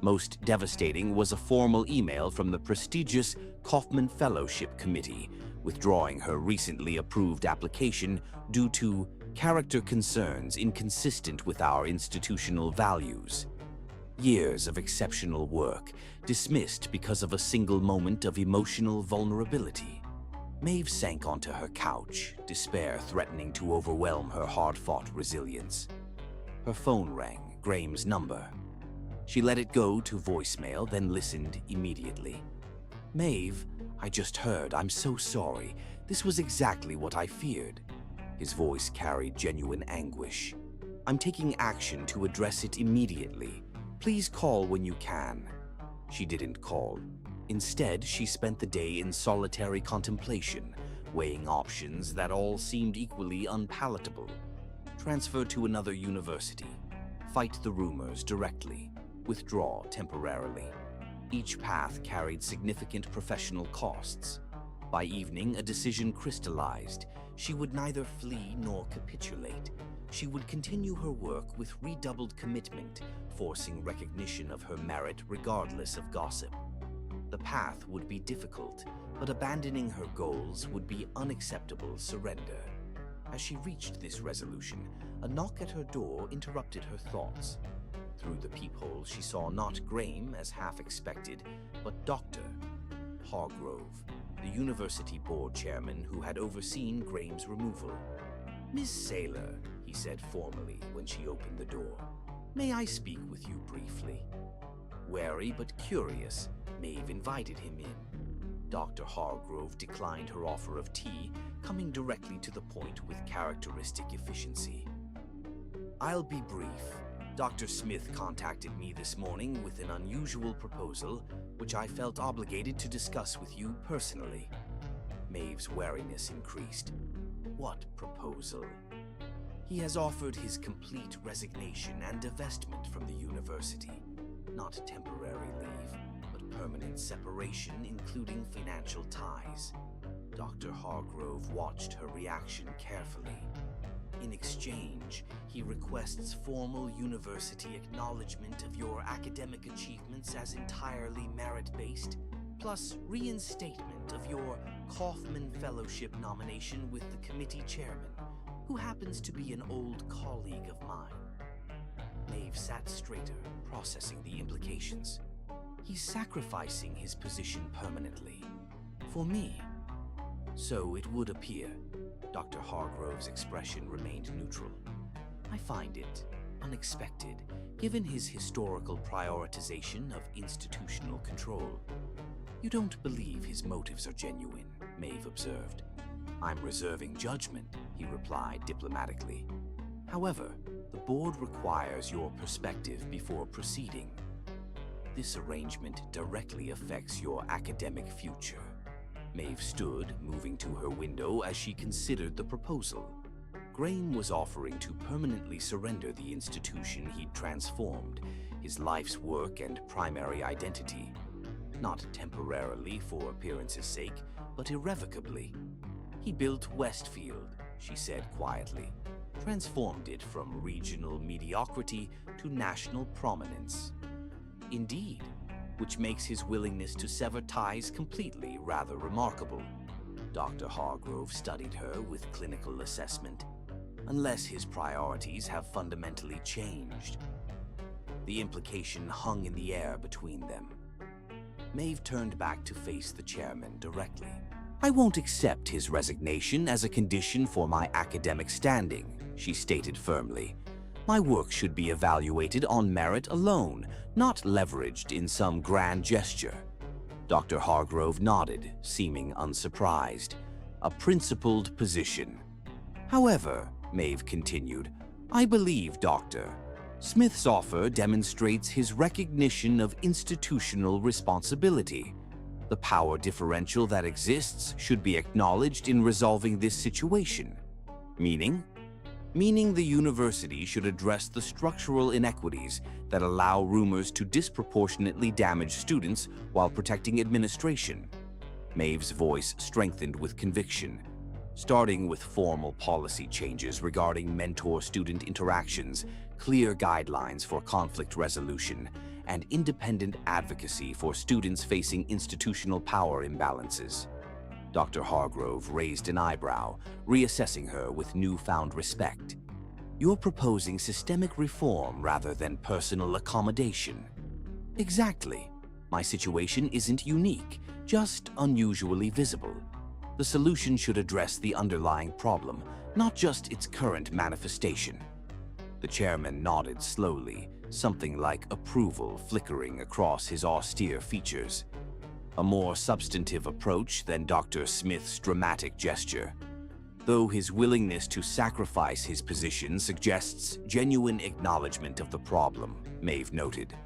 Most devastating was a formal email from the prestigious Kaufman Fellowship Committee, withdrawing her recently approved application due to character concerns inconsistent with our institutional values. Years of exceptional work dismissed because of a single moment of emotional vulnerability. Maeve sank onto her couch, despair threatening to overwhelm her hard-fought resilience. Her phone rang, Graham's number. She let it go to voicemail, then listened immediately. "Maeve, I just heard. I'm so sorry. This was exactly what I feared." His voice carried genuine anguish. "I'm taking action to address it immediately. Please call when you can." She didn't call. Instead, she spent the day in solitary contemplation, weighing options that all seemed equally unpalatable. Transfer to another university. Fight the rumors directly. Withdraw temporarily. Each path carried significant professional costs. By evening, a decision crystallized. She would neither flee nor capitulate. She would continue her work with redoubled commitment, forcing recognition of her merit regardless of gossip. The path would be difficult, but abandoning her goals would be unacceptable surrender. As she reached this resolution, a knock at her door interrupted her thoughts. Through the peephole, she saw not Graham, as half expected, but Dr. Hargrove, the university board chairman who had overseen Graham's removal. "Miss Saylor," he said formally when she opened the door, "may I speak with you briefly?" Wary but curious, Maeve invited him in. Dr. Hargrove declined her offer of tea, coming directly to the point with characteristic efficiency. "I'll be brief. Dr. Smith contacted me this morning with an unusual proposal, which I felt obligated to discuss with you personally." Maeve's wariness increased. "What proposal?" "He has offered his complete resignation and divestment from the university. Not temporary leave, but permanent separation, including financial ties." Dr. Hargrove watched her reaction carefully. "In exchange, he requests formal university acknowledgement of your academic achievements as entirely merit-based, plus reinstatement of your Kaufman Fellowship nomination with the committee chairman, who happens to be an old colleague of mine." Maeve sat straighter, processing the implications. "He's sacrificing his position permanently. For me." "So it would appear." Dr. Hargrove's expression remained neutral. "I find it unexpected, given his historical prioritization of institutional control." "You don't believe his motives are genuine," Maeve observed. "I'm reserving judgment," he replied diplomatically. "However, the board requires your perspective before proceeding. This arrangement directly affects your academic future." Maeve stood, moving to her window as she considered the proposal. Graham was offering to permanently surrender the institution he'd transformed, his life's work and primary identity. Not temporarily for appearance's sake, but irrevocably. "He built Westfield," she said quietly, "transformed it from regional mediocrity to national prominence." "Indeed, which makes his willingness to sever ties completely rather remarkable." Dr. Hargrove studied her with clinical assessment. "Unless his priorities have fundamentally changed." The implication hung in the air between them. Maeve turned back to face the chairman directly. "I won't accept his resignation as a condition for my academic standing," she stated firmly. "My work should be evaluated on merit alone, not leveraged in some grand gesture." Dr. Hargrove nodded, seeming unsurprised. "A principled position." "However," Maeve continued, "I believe Dr. Smith's offer demonstrates his recognition of institutional responsibility. The power differential that exists should be acknowledged in resolving this situation." "Meaning?" meaning the university should address the structural inequities that allow rumors to disproportionately damage students while protecting administration. Maeve's voice strengthened with conviction, starting with formal policy changes regarding mentor-student interactions, clear guidelines for conflict resolution, and independent advocacy for students facing institutional power imbalances. Dr. Hargrove raised an eyebrow, reassessing her with newfound respect. You're proposing systemic reform rather than personal accommodation. Exactly. My situation isn't unique, just unusually visible. The solution should address the underlying problem, not just its current manifestation. The chairman nodded slowly, something like approval flickering across his austere features. A more substantive approach than Dr. Smith's dramatic gesture. Though his willingness to sacrifice his position suggests genuine acknowledgement of the problem, Maeve noted.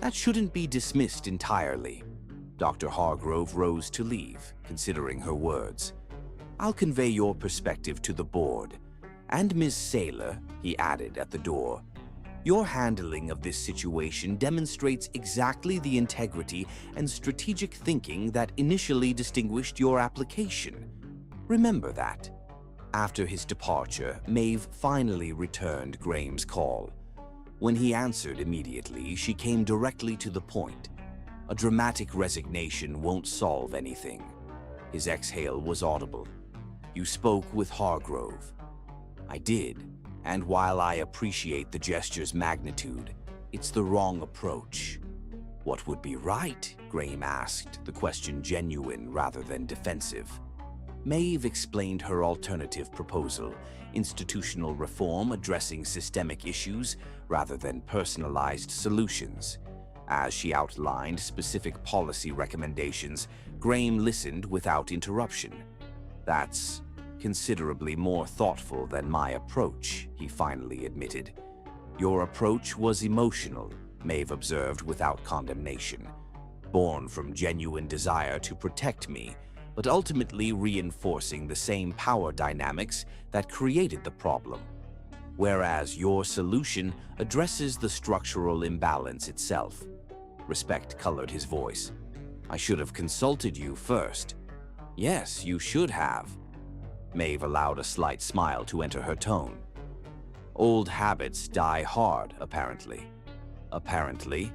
That shouldn't be dismissed entirely. Dr. Hargrove rose to leave, considering her words. I'll convey your perspective to the board. And Ms. Saylor, he added at the door. Your handling of this situation demonstrates exactly the integrity and strategic thinking that initially distinguished your application. Remember that. After his departure, Maeve finally returned Graham's call. When he answered immediately, she came directly to the point. A dramatic resignation won't solve anything. His exhale was audible. You spoke with Hargrove. I did, and while I appreciate the gesture's magnitude, it's the wrong approach. What would be right? Graham asked, the question genuine rather than defensive. Maeve explained her alternative proposal, institutional reform addressing systemic issues rather than personalized solutions. As she outlined specific policy recommendations, Graham listened without interruption. That's considerably more thoughtful than my approach, he finally admitted. Your approach was emotional, Maeve observed without condemnation, born from genuine desire to protect me, but ultimately reinforcing the same power dynamics that created the problem. Whereas your solution addresses the structural imbalance itself. Respect colored his voice. I should have consulted you first. Yes, you should have. Maeve allowed a slight smile to enter her tone. Old habits die hard, apparently. Apparently,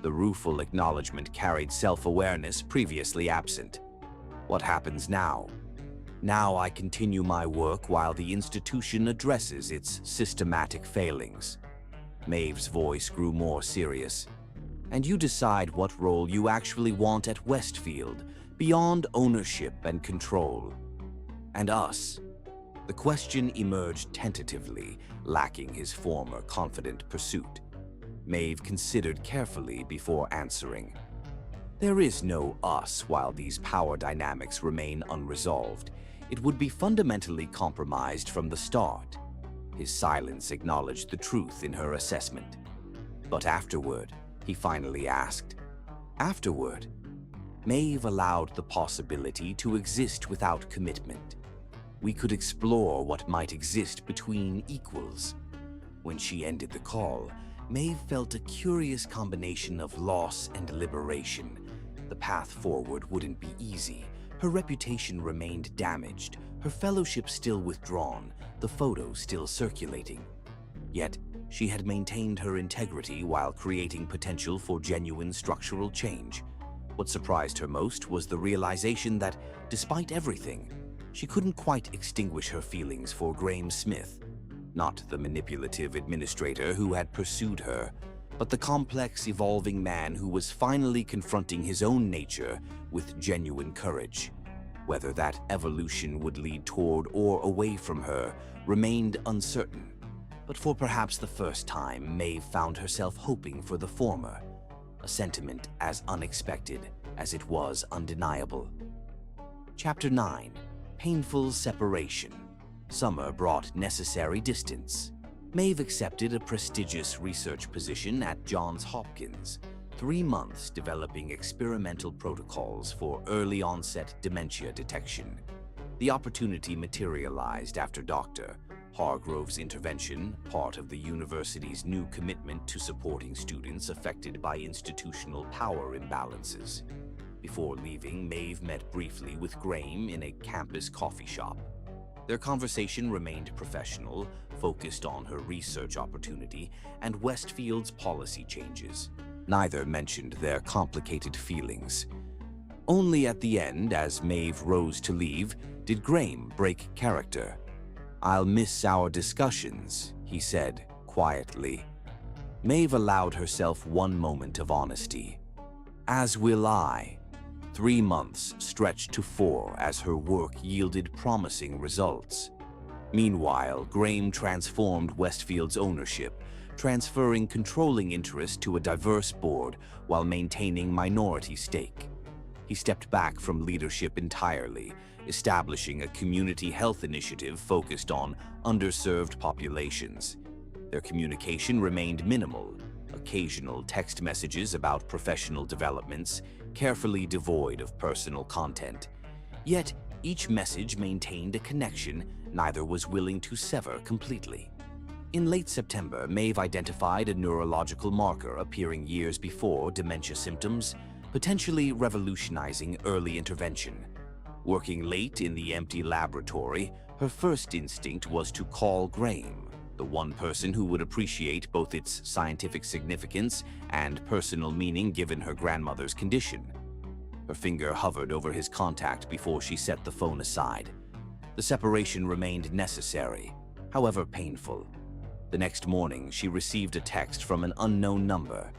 the rueful acknowledgement carried self-awareness previously absent. What happens now? Now I continue my work while the institution addresses its systematic failings. Maeve's voice grew more serious. And you decide what role you actually want at Westfield, beyond ownership and control. And us. The question emerged tentatively, lacking his former confident pursuit. Maeve considered carefully before answering. There is no us while these power dynamics remain unresolved. It would be fundamentally compromised from the start. His silence acknowledged the truth in her assessment. But afterward, he finally asked. Afterward, Maeve allowed the possibility to exist without commitment. We could explore what might exist between equals. When she ended the call, Maeve felt a curious combination of loss and liberation. The path forward wouldn't be easy. Her reputation remained damaged, her fellowship still withdrawn, the photos still circulating. Yet, she had maintained her integrity while creating potential for genuine structural change. What surprised her most was the realization that, despite everything, she couldn't quite extinguish her feelings for Graham Smith, not the manipulative administrator who had pursued her, but the complex, evolving man who was finally confronting his own nature with genuine courage. Whether that evolution would lead toward or away from her remained uncertain. But for perhaps the first time, Maeve found herself hoping for the former, a sentiment as unexpected as it was undeniable. Chapter 9. Painful Separation. Summer brought necessary distance. Maeve accepted a prestigious research position at Johns Hopkins, 3 months developing experimental protocols for early-onset dementia detection. The opportunity materialized after Dr. Hargrove's intervention, part of the university's new commitment to supporting students affected by institutional power imbalances. Before leaving, Maeve met briefly with Graham in a campus coffee shop. Their conversation remained professional, focused on her research opportunity and Westfield's policy changes. Neither mentioned their complicated feelings. Only at the end, as Maeve rose to leave, did Graham break character. "I'll miss our discussions," he said quietly. Maeve allowed herself one moment of honesty. "As will I." 3 months stretched to 4 as her work yielded promising results. Meanwhile, Graham transformed Westfield's ownership, transferring controlling interest to a diverse board while maintaining minority stake. He stepped back from leadership entirely, establishing a community health initiative focused on underserved populations. Their communication remained minimal, occasional text messages about professional developments, carefully devoid of personal content. Yet, each message maintained a connection neither was willing to sever completely. In late September, Maeve identified a neurological marker appearing years before dementia symptoms, potentially revolutionizing early intervention. Working late in the empty laboratory, her first instinct was to call Graham, the one person who would appreciate both its scientific significance and personal meaning given her grandmother's condition. Her finger hovered over his contact before she set the phone aside. The separation remained necessary, however painful. The next morning, she received a text from an unknown number.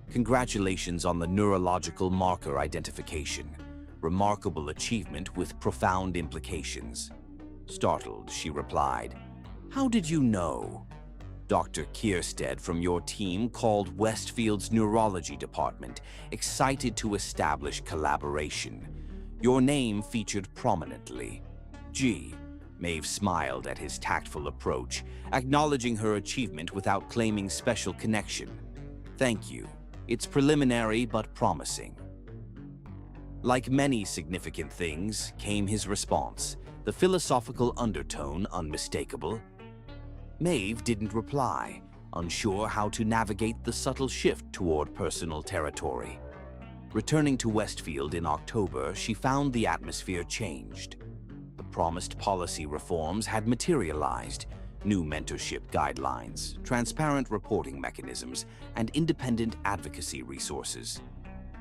"Congratulations on the neurological marker identification. Remarkable achievement with profound implications." Startled, she replied, "How did you know?" "Dr. Kierstead from your team called Westfield's neurology department, excited to establish collaboration. Your name featured prominently." "Gee." Maeve smiled at his tactful approach, acknowledging her achievement without claiming special connection. "Thank you. It's preliminary but promising." Like many significant things, came his response, the philosophical undertone unmistakable. Maeve didn't reply, unsure how to navigate the subtle shift toward personal territory. Returning to Westfield in October, she found the atmosphere changed. The promised policy reforms had materialized: new mentorship guidelines, transparent reporting mechanisms, and independent advocacy resources.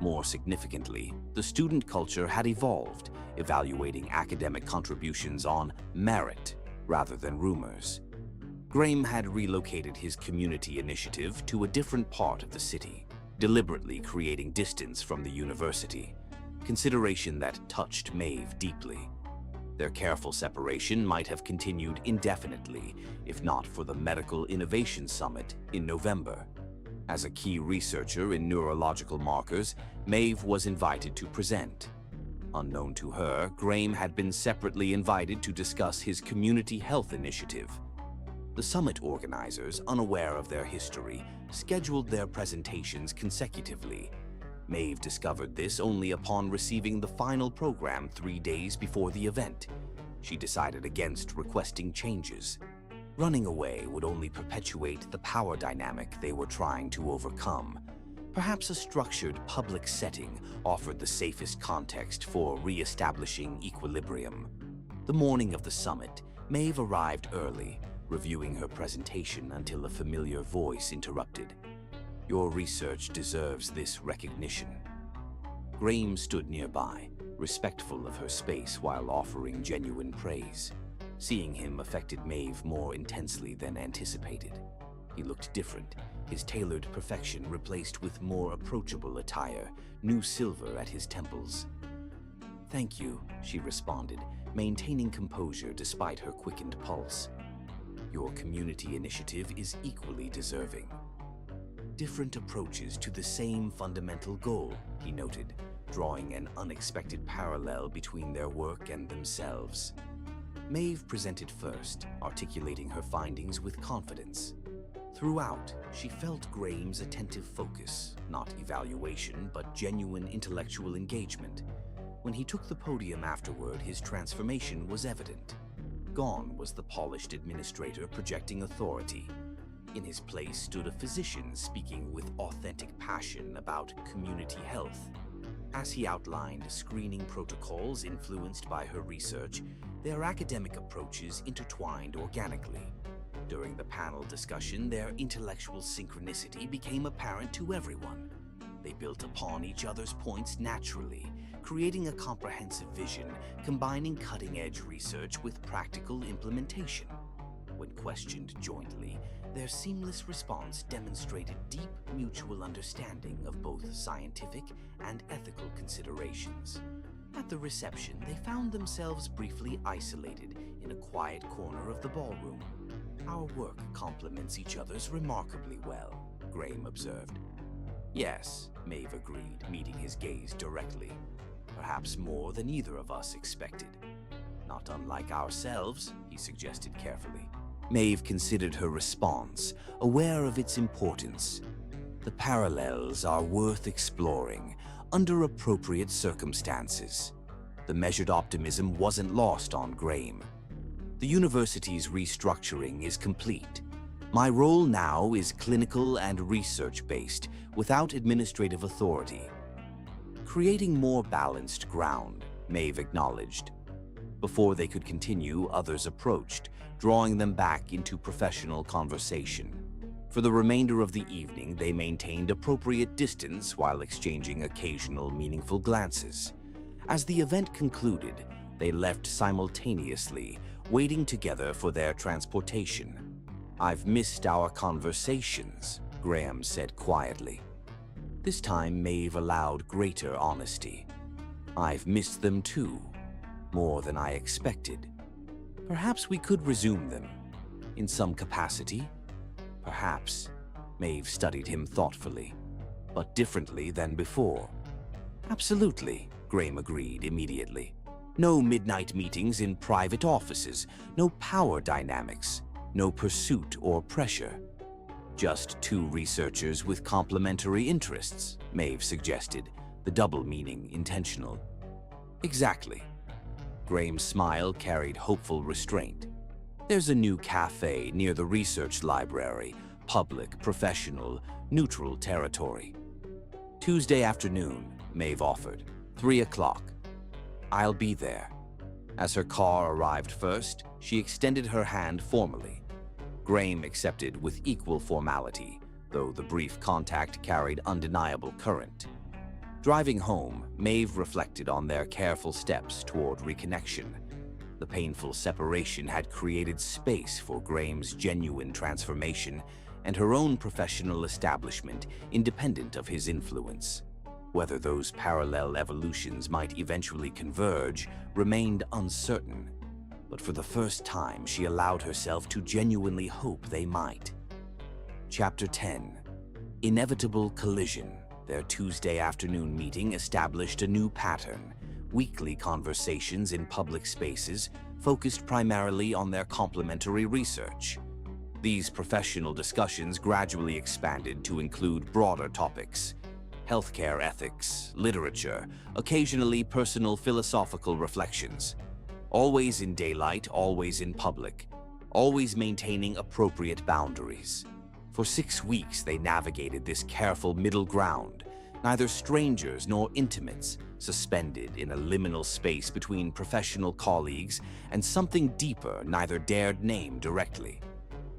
More significantly, the student culture had evolved, evaluating academic contributions on merit rather than rumors. Graham had relocated his community initiative to a different part of the city, deliberately creating distance from the university, consideration that touched Maeve deeply. Their careful separation might have continued indefinitely, if not for the Medical Innovation Summit in November. As a key researcher in neurological markers, Maeve was invited to present. Unknown to her, Graham had been separately invited to discuss his community health initiative. The summit organizers, unaware of their history, scheduled their presentations consecutively. Maeve discovered this only upon receiving the final program 3 days before the event. She decided against requesting changes. Running away would only perpetuate the power dynamic they were trying to overcome. Perhaps a structured public setting offered the safest context for re-establishing equilibrium. The morning of the summit, Maeve arrived early, reviewing her presentation until a familiar voice interrupted. "Your research deserves this recognition." Graham stood nearby, respectful of her space while offering genuine praise. Seeing him affected Maeve more intensely than anticipated. He looked different, his tailored perfection replaced with more approachable attire, new silver at his temples. "Thank you," she responded, maintaining composure despite her quickened pulse. "Your community initiative is equally deserving." "Different approaches to the same fundamental goal," he noted, drawing an unexpected parallel between their work and themselves. Maeve presented first, articulating her findings with confidence. Throughout, she felt Graham's attentive focus, not evaluation, but genuine intellectual engagement. When he took the podium afterward, his transformation was evident. Gone was the polished administrator projecting authority. In his place stood a physician speaking with authentic passion about community health. As he outlined screening protocols influenced by her research, their academic approaches intertwined organically. During the panel discussion, their intellectual synchronicity became apparent to everyone. They built upon each other's points naturally, creating a comprehensive vision, combining cutting-edge research with practical implementation. When questioned jointly, their seamless response demonstrated deep mutual understanding of both scientific and ethical considerations. At the reception, they found themselves briefly isolated in a quiet corner of the ballroom. "Our work complements each other's remarkably well," Graham observed. "Yes," Maeve agreed, meeting his gaze directly. "Perhaps more than either of us expected." "Not unlike ourselves," he suggested carefully. Maeve considered her response, aware of its importance. The parallels are worth exploring, under appropriate circumstances. The measured optimism wasn't lost on Graham. "The university's restructuring is complete. My role now is clinical and research-based, without administrative authority." "Creating more balanced ground," Maeve acknowledged. Before they could continue, others approached, drawing them back into professional conversation. For the remainder of the evening, they maintained appropriate distance while exchanging occasional meaningful glances. As the event concluded, they left simultaneously, waiting together for their transportation. "I've missed our conversations," Graham said quietly. This time, Maeve allowed greater honesty. "I've missed them too, more than I expected. Perhaps we could resume them, in some capacity. Perhaps." Maeve studied him thoughtfully. "But differently than before." "Absolutely," Graham agreed immediately. "No midnight meetings in private offices, no power dynamics, no pursuit or pressure. Just two researchers with complementary interests," Maeve suggested, the double meaning intentional. "Exactly." Graham's smile carried hopeful restraint. "There's a new cafe near the research library, public, professional, neutral territory." "Tuesday afternoon," Maeve offered, 3 o'clock. "I'll be there." As her car arrived first, she extended her hand formally. Graham accepted with equal formality, though the brief contact carried undeniable current. Driving home, Maeve reflected on their careful steps toward reconnection. The painful separation had created space for Graham's genuine transformation and her own professional establishment independent of his influence. Whether those parallel evolutions might eventually converge remained uncertain, but for the first time she allowed herself to genuinely hope they might. Chapter 10. Inevitable collision. Their Tuesday afternoon meeting established a new pattern: weekly conversations in public spaces focused primarily on their complementary research. These professional discussions gradually expanded to include broader topics: healthcare ethics, literature, occasionally personal philosophical reflections. Always in daylight, always in public, always maintaining appropriate boundaries. For 6 weeks, they navigated this careful middle ground, neither strangers nor intimates, suspended in a liminal space between professional colleagues and something deeper neither dared name directly.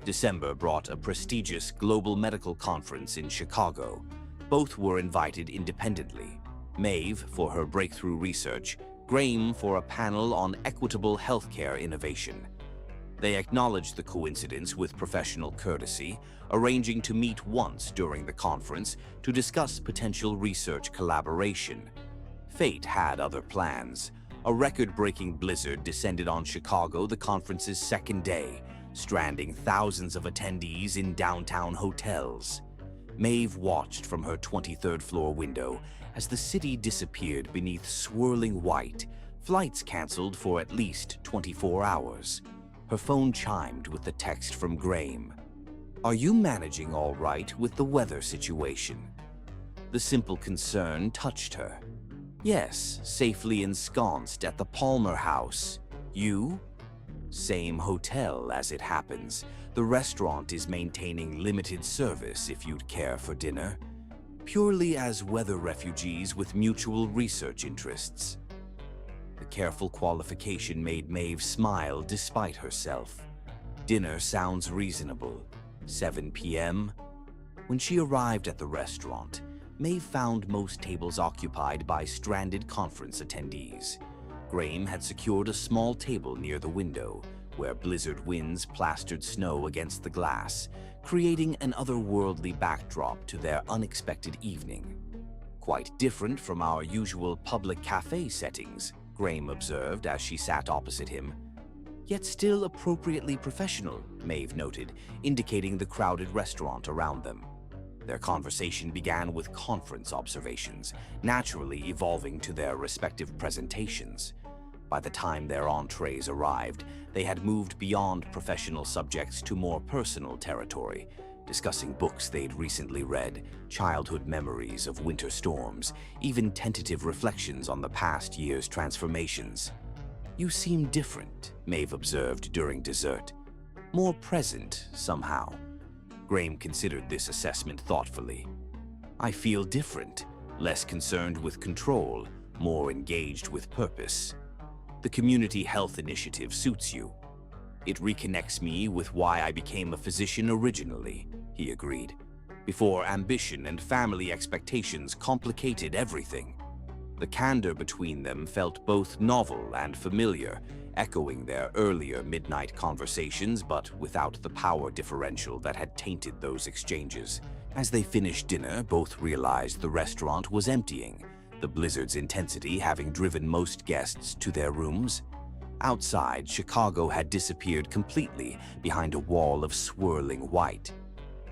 December brought a prestigious global medical conference in Chicago. Both were invited independently. Maeve for her breakthrough research, Graham for a panel on equitable healthcare innovation. They acknowledged the coincidence with professional courtesy, arranging to meet once during the conference to discuss potential research collaboration. Fate had other plans. A record-breaking blizzard descended on Chicago the conference's second day, stranding thousands of attendees in downtown hotels. Maeve watched from her 23rd floor window as the city disappeared beneath swirling white, flights canceled for at least 24 hours. Her phone chimed with the text from Graham. "Are you managing all right with the weather situation?" The simple concern touched her. "Yes, safely ensconced at the Palmer House. You?" Same hotel, as it happens. The restaurant is maintaining limited service if you'd care for dinner. Purely as weather refugees with mutual research interests. The careful qualification made Maeve smile despite herself. Dinner sounds reasonable. 7 p.m. When she arrived at the restaurant, Maeve found most tables occupied by stranded conference attendees. Graham had secured a small table near the window, where blizzard winds plastered snow against the glass, creating an otherworldly backdrop to their unexpected evening. Quite different from our usual public cafe settings, Graham observed as she sat opposite him. Yet still appropriately professional, Maeve noted, indicating the crowded restaurant around them. Their conversation began with conference observations, naturally evolving to their respective presentations. By the time their entrees arrived, they had moved beyond professional subjects to more personal territory, discussing books they'd recently read, childhood memories of winter storms, even tentative reflections on the past year's transformations. "You seem different," Maeve observed during dessert. "More present, somehow." Graham considered this assessment thoughtfully. "I feel different, less concerned with control, more engaged with purpose. The community health initiative suits you. It reconnects me with why I became a physician originally," he agreed, "before ambition and family expectations complicated everything." The candor between them felt both novel and familiar, echoing their earlier midnight conversations, but without the power differential that had tainted those exchanges. As they finished dinner, both realized the restaurant was emptying, the blizzard's intensity having driven most guests to their rooms. Outside, Chicago had disappeared completely behind a wall of swirling white.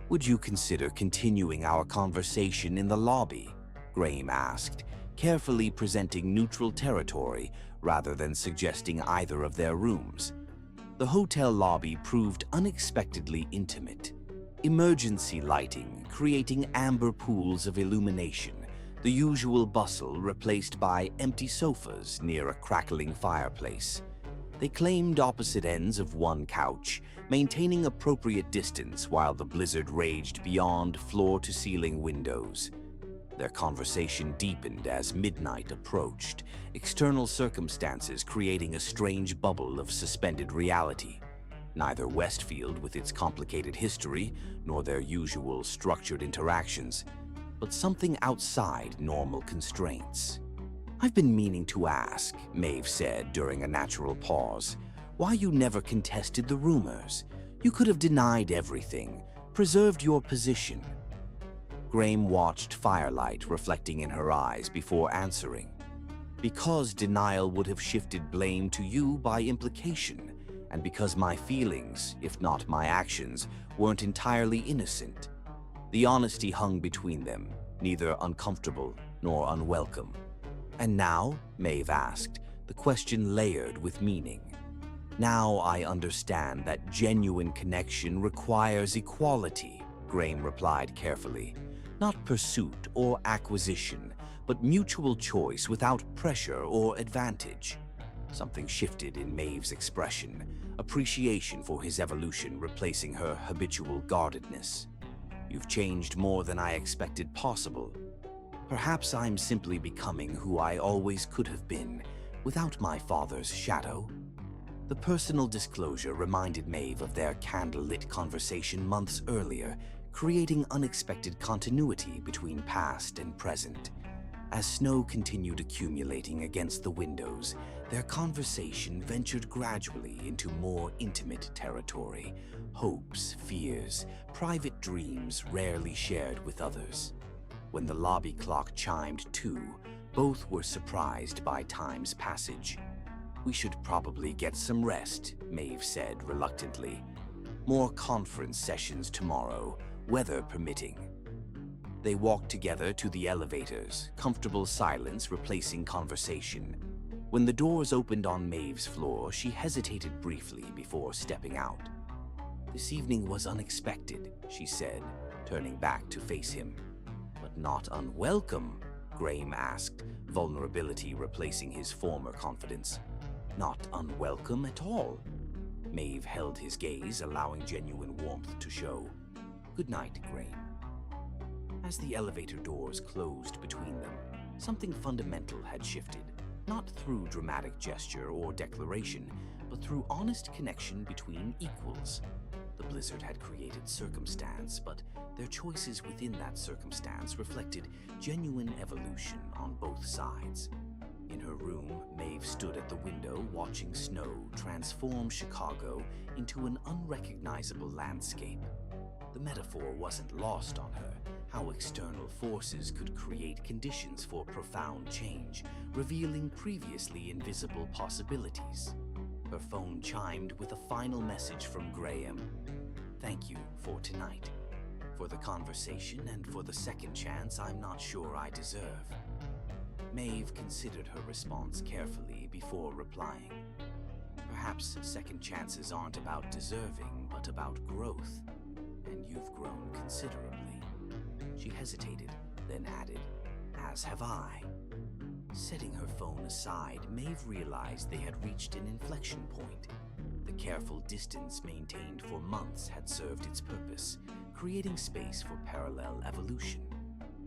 "Would you consider continuing our conversation in the lobby?" Graham asked, carefully presenting neutral territory rather than suggesting either of their rooms. The hotel lobby proved unexpectedly intimate. Emergency lighting, creating amber pools of illumination, the usual bustle replaced by empty sofas near a crackling fireplace. They claimed opposite ends of one couch, maintaining appropriate distance while the blizzard raged beyond floor-to-ceiling windows. Their conversation deepened as midnight approached, external circumstances creating a strange bubble of suspended reality. Neither Westfield with its complicated history, nor their usual structured interactions, but something outside normal constraints. "I've been meaning to ask," Maeve said during a natural pause, "why you never contested the rumors. You could have denied everything, preserved your position." Graham watched firelight reflecting in her eyes before answering. "Because denial would have shifted blame to you by implication, and because my feelings, if not my actions, weren't entirely innocent." The honesty hung between them, neither uncomfortable nor unwelcome. "And now?" Maeve asked, the question layered with meaning. "Now I understand that genuine connection requires equality," Graham replied carefully. "Not pursuit or acquisition, but mutual choice without pressure or advantage." Something shifted in Maeve's expression, appreciation for his evolution replacing her habitual guardedness. "You've changed more than I expected possible. Perhaps I'm simply becoming who I always could have been, without my father's shadow." The personal disclosure reminded Maeve of their candlelit conversation months earlier, creating unexpected continuity between past and present. As snow continued accumulating against the windows, their conversation ventured gradually into more intimate territory, hopes, fears, private dreams rarely shared with others. When the lobby clock chimed 2, both were surprised by time's passage. "We should probably get some rest," Maeve said reluctantly. "More conference sessions tomorrow, weather permitting." They walked together to the elevators, comfortable silence replacing conversation. When the doors opened on Maeve's floor, she hesitated briefly before stepping out. "This evening was unexpected," she said, turning back to face him. "But not unwelcome?" Graham asked, vulnerability replacing his former confidence. "Not unwelcome at all." Maeve held his gaze, allowing genuine warmth to show. "Good night, Graham." As the elevator doors closed between them, something fundamental had shifted, not through dramatic gesture or declaration, but through honest connection between equals. The blizzard had created circumstance, but their choices within that circumstance reflected genuine evolution on both sides. In her room, Maeve stood at the window watching snow transform Chicago into an unrecognizable landscape. The metaphor wasn't lost on her, how external forces could create conditions for profound change, revealing previously invisible possibilities. Her phone chimed with a final message from Graham. "Thank you for tonight. For the conversation and for the second chance I'm not sure I deserve." Maeve considered her response carefully before replying. "Perhaps second chances aren't about deserving, but about growth. And you've grown considerably." She hesitated, then added, "As have I." Setting her phone aside, Maeve realized they had reached an inflection point. The careful distance maintained for months had served its purpose, creating space for parallel evolution.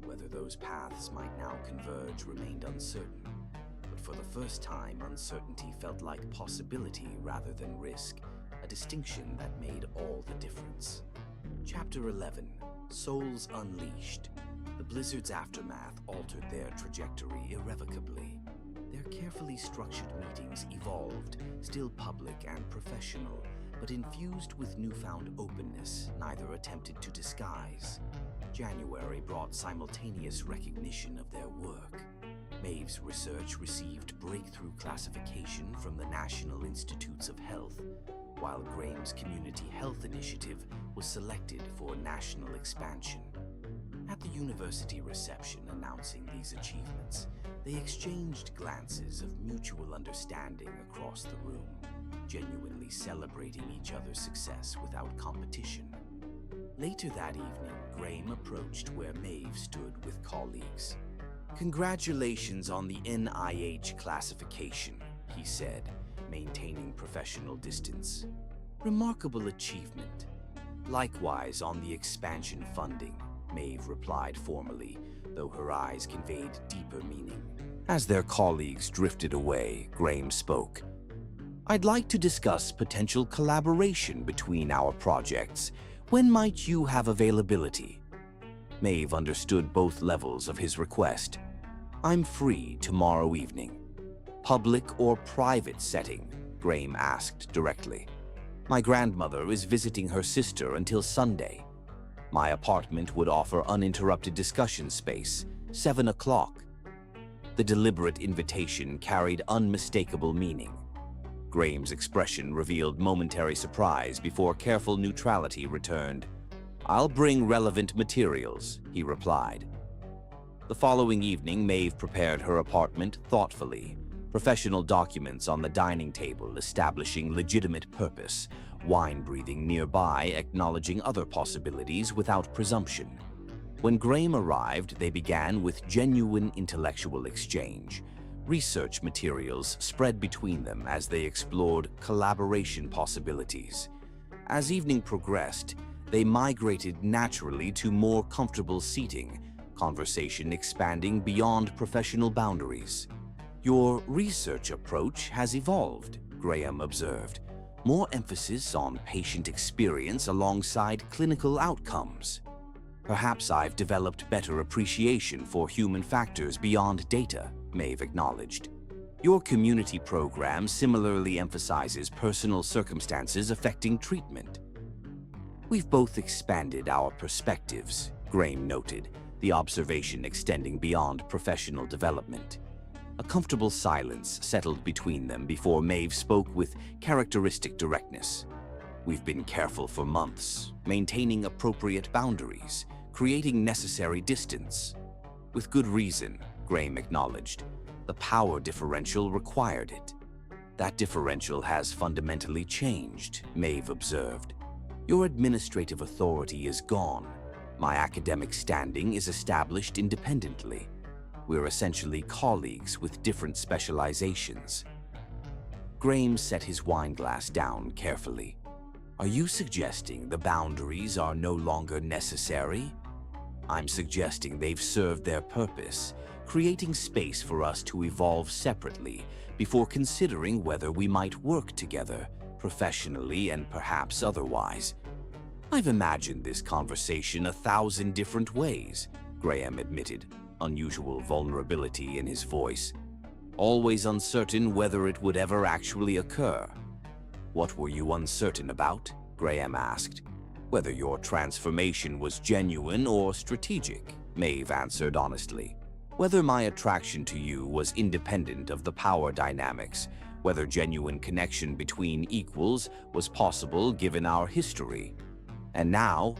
Whether those paths might now converge remained uncertain, but for the first time, uncertainty felt like possibility rather than risk, a distinction that made all the difference. Chapter 11. Souls Unleashed. The blizzard's aftermath altered their trajectory irrevocably. Their carefully structured meetings evolved, still public and professional, but infused with newfound openness neither attempted to disguise. January brought simultaneous recognition of their work. Maeve's research received breakthrough classification from the National Institutes of Health, while Graham's Community Health Initiative was selected for national expansion. At the university reception announcing these achievements, they exchanged glances of mutual understanding across the room, genuinely celebrating each other's success without competition. Later that evening, Graham approached where Maeve stood with colleagues. "Congratulations on the NIH classification," he said, maintaining professional distance. "Remarkable achievement." "Likewise on the expansion funding," Maeve replied formally, though her eyes conveyed deeper meaning. As their colleagues drifted away, Graham spoke. "I'd like to discuss potential collaboration between our projects. When might you have availability?" Maeve understood both levels of his request. "I'm free tomorrow evening." "Public or private setting?" Graham asked directly. "My grandmother is visiting her sister until Sunday. My apartment would offer uninterrupted discussion space, 7 o'clock. The deliberate invitation carried unmistakable meaning. Graham's expression revealed momentary surprise before careful neutrality returned. "I'll bring relevant materials," he replied. The following evening, Maeve prepared her apartment thoughtfully, professional documents on the dining table establishing legitimate purpose, wine breathing nearby acknowledging other possibilities without presumption. When Graham arrived, they began with genuine intellectual exchange. Research materials spread between them as they explored collaboration possibilities. As evening progressed, they migrated naturally to more comfortable seating, conversation expanding beyond professional boundaries. "Your research approach has evolved," Graham observed. "More emphasis on patient experience alongside clinical outcomes." "Perhaps I've developed better appreciation for human factors beyond data," Maeve acknowledged. "Your community program similarly emphasizes personal circumstances affecting treatment." "We've both expanded our perspectives," Graham noted, the observation extending beyond professional development. A comfortable silence settled between them before Maeve spoke with characteristic directness. "We've been careful for months, maintaining appropriate boundaries, creating necessary distance." "With good reason," Graham acknowledged. "The power differential required it." "That differential has fundamentally changed," Maeve observed. "Your administrative authority is gone. My academic standing is established independently. We're essentially colleagues with different specializations." Graham set his wineglass down carefully. Are you suggesting the boundaries are no longer necessary? I'm suggesting they've served their purpose, creating space for us to evolve separately before considering whether we might work together, professionally and perhaps otherwise. I've imagined this conversation 1,000 different ways, Graham admitted, unusual vulnerability in his voice. Always uncertain whether it would ever actually occur. What were you uncertain about? Graham asked. Whether your transformation was genuine or strategic, Maeve answered honestly. Whether my attraction to you was independent of the power dynamics, whether genuine connection between equals was possible given our history. And now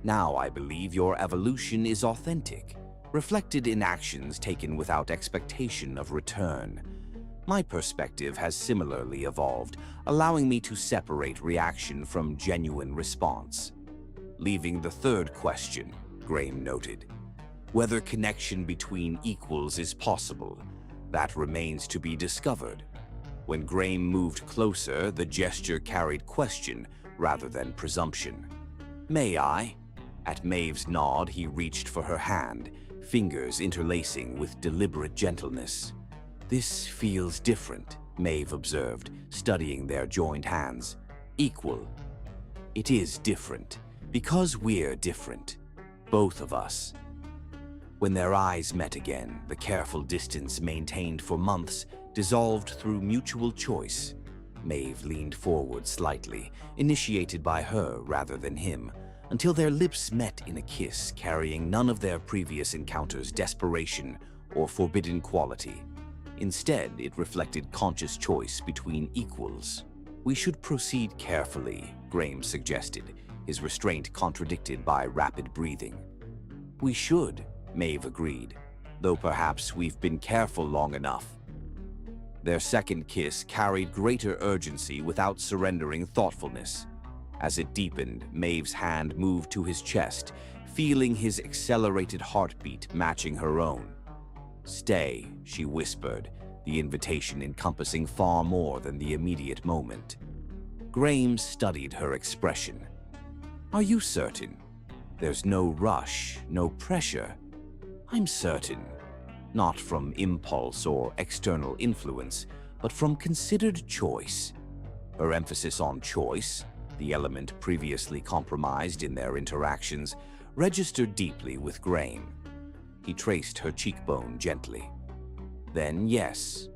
I believe your evolution is authentic, reflected in actions taken without expectation of return. My perspective has similarly evolved, allowing me to separate reaction from genuine response. Leaving the third question, Graham noted. Whether connection between equals is possible, that remains to be discovered. When Graham moved closer, the gesture carried question rather than presumption. May I? At Maeve's nod, he reached for her hand, fingers interlacing with deliberate gentleness. This feels different, Maeve observed, studying their joined hands. Equal. It is different, because we're different. Both of us. When their eyes met again, the careful distance maintained for months dissolved through mutual choice. Maeve leaned forward slightly, initiated by her rather than him, until their lips met in a kiss carrying none of their previous encounters' desperation or forbidden quality. Instead, it reflected conscious choice between equals. We should proceed carefully, Graham suggested, his restraint contradicted by rapid breathing. We should, Maeve agreed, though perhaps we've been careful long enough. Their second kiss carried greater urgency without surrendering thoughtfulness. As it deepened, Maeve's hand moved to his chest, feeling his accelerated heartbeat matching her own. Stay, she whispered, the invitation encompassing far more than the immediate moment. Graham studied her expression. Are you certain? There's no rush, no pressure. I'm certain. Not from impulse or external influence, but from considered choice. Her emphasis on choice, the element previously compromised in their interactions, registered deeply with Graham. He traced her cheekbone gently. Then, yes.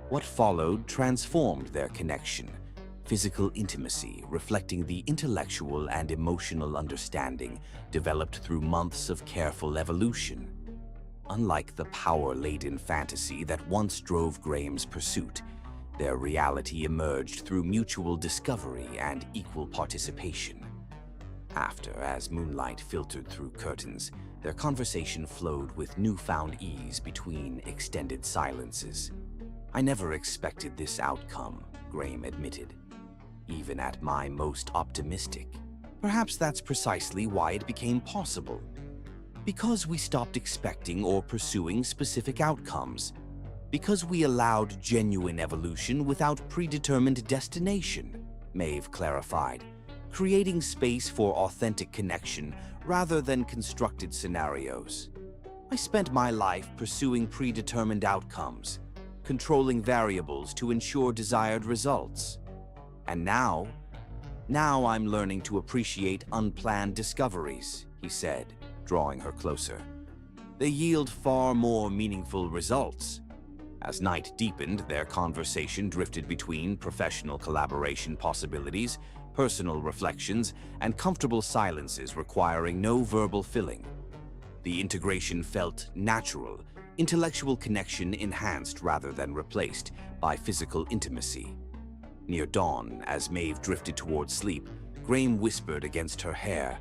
What followed transformed their connection. Physical intimacy, reflecting the intellectual and emotional understanding developed through months of careful evolution. Unlike the power-laden fantasy that once drove Graham's pursuit, their reality emerged through mutual discovery and equal participation. After, as moonlight filtered through curtains, their conversation flowed with newfound ease between extended silences. I never expected this outcome, Graham admitted, even at my most optimistic. Perhaps that's precisely why it became possible. Because we stopped expecting or pursuing specific outcomes. Because we allowed genuine evolution without predetermined destination, Maeve clarified, creating space for authentic connection rather than constructed scenarios. I spent my life pursuing predetermined outcomes, controlling variables to ensure desired results. And now I'm learning to appreciate unplanned discoveries, he said, drawing her closer. They yield far more meaningful results. As night deepened, their conversation drifted between professional collaboration possibilities, personal reflections, and comfortable silences requiring no verbal filling. The integration felt natural, intellectual connection enhanced rather than replaced by physical intimacy. Near dawn, as Maeve drifted towards sleep, Graham whispered against her hair,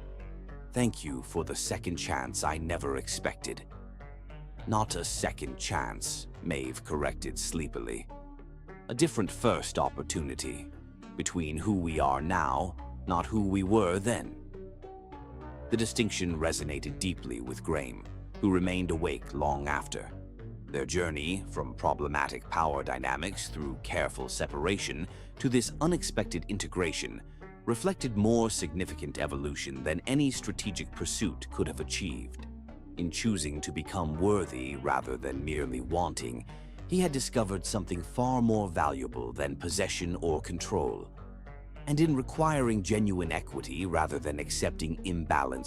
"Thank you for the second chance I never expected." "Not a second chance," Maeve corrected sleepily. "A different first opportunity, between who we are now, not who we were then." The distinction resonated deeply with Graham, who remained awake long after. Their journey, from problematic power dynamics through careful separation to this unexpected integration, reflected more significant evolution than any strategic pursuit could have achieved. In choosing to become worthy rather than merely wanting, he had discovered something far more valuable than possession or control. And in requiring genuine equity rather than accepting imbalance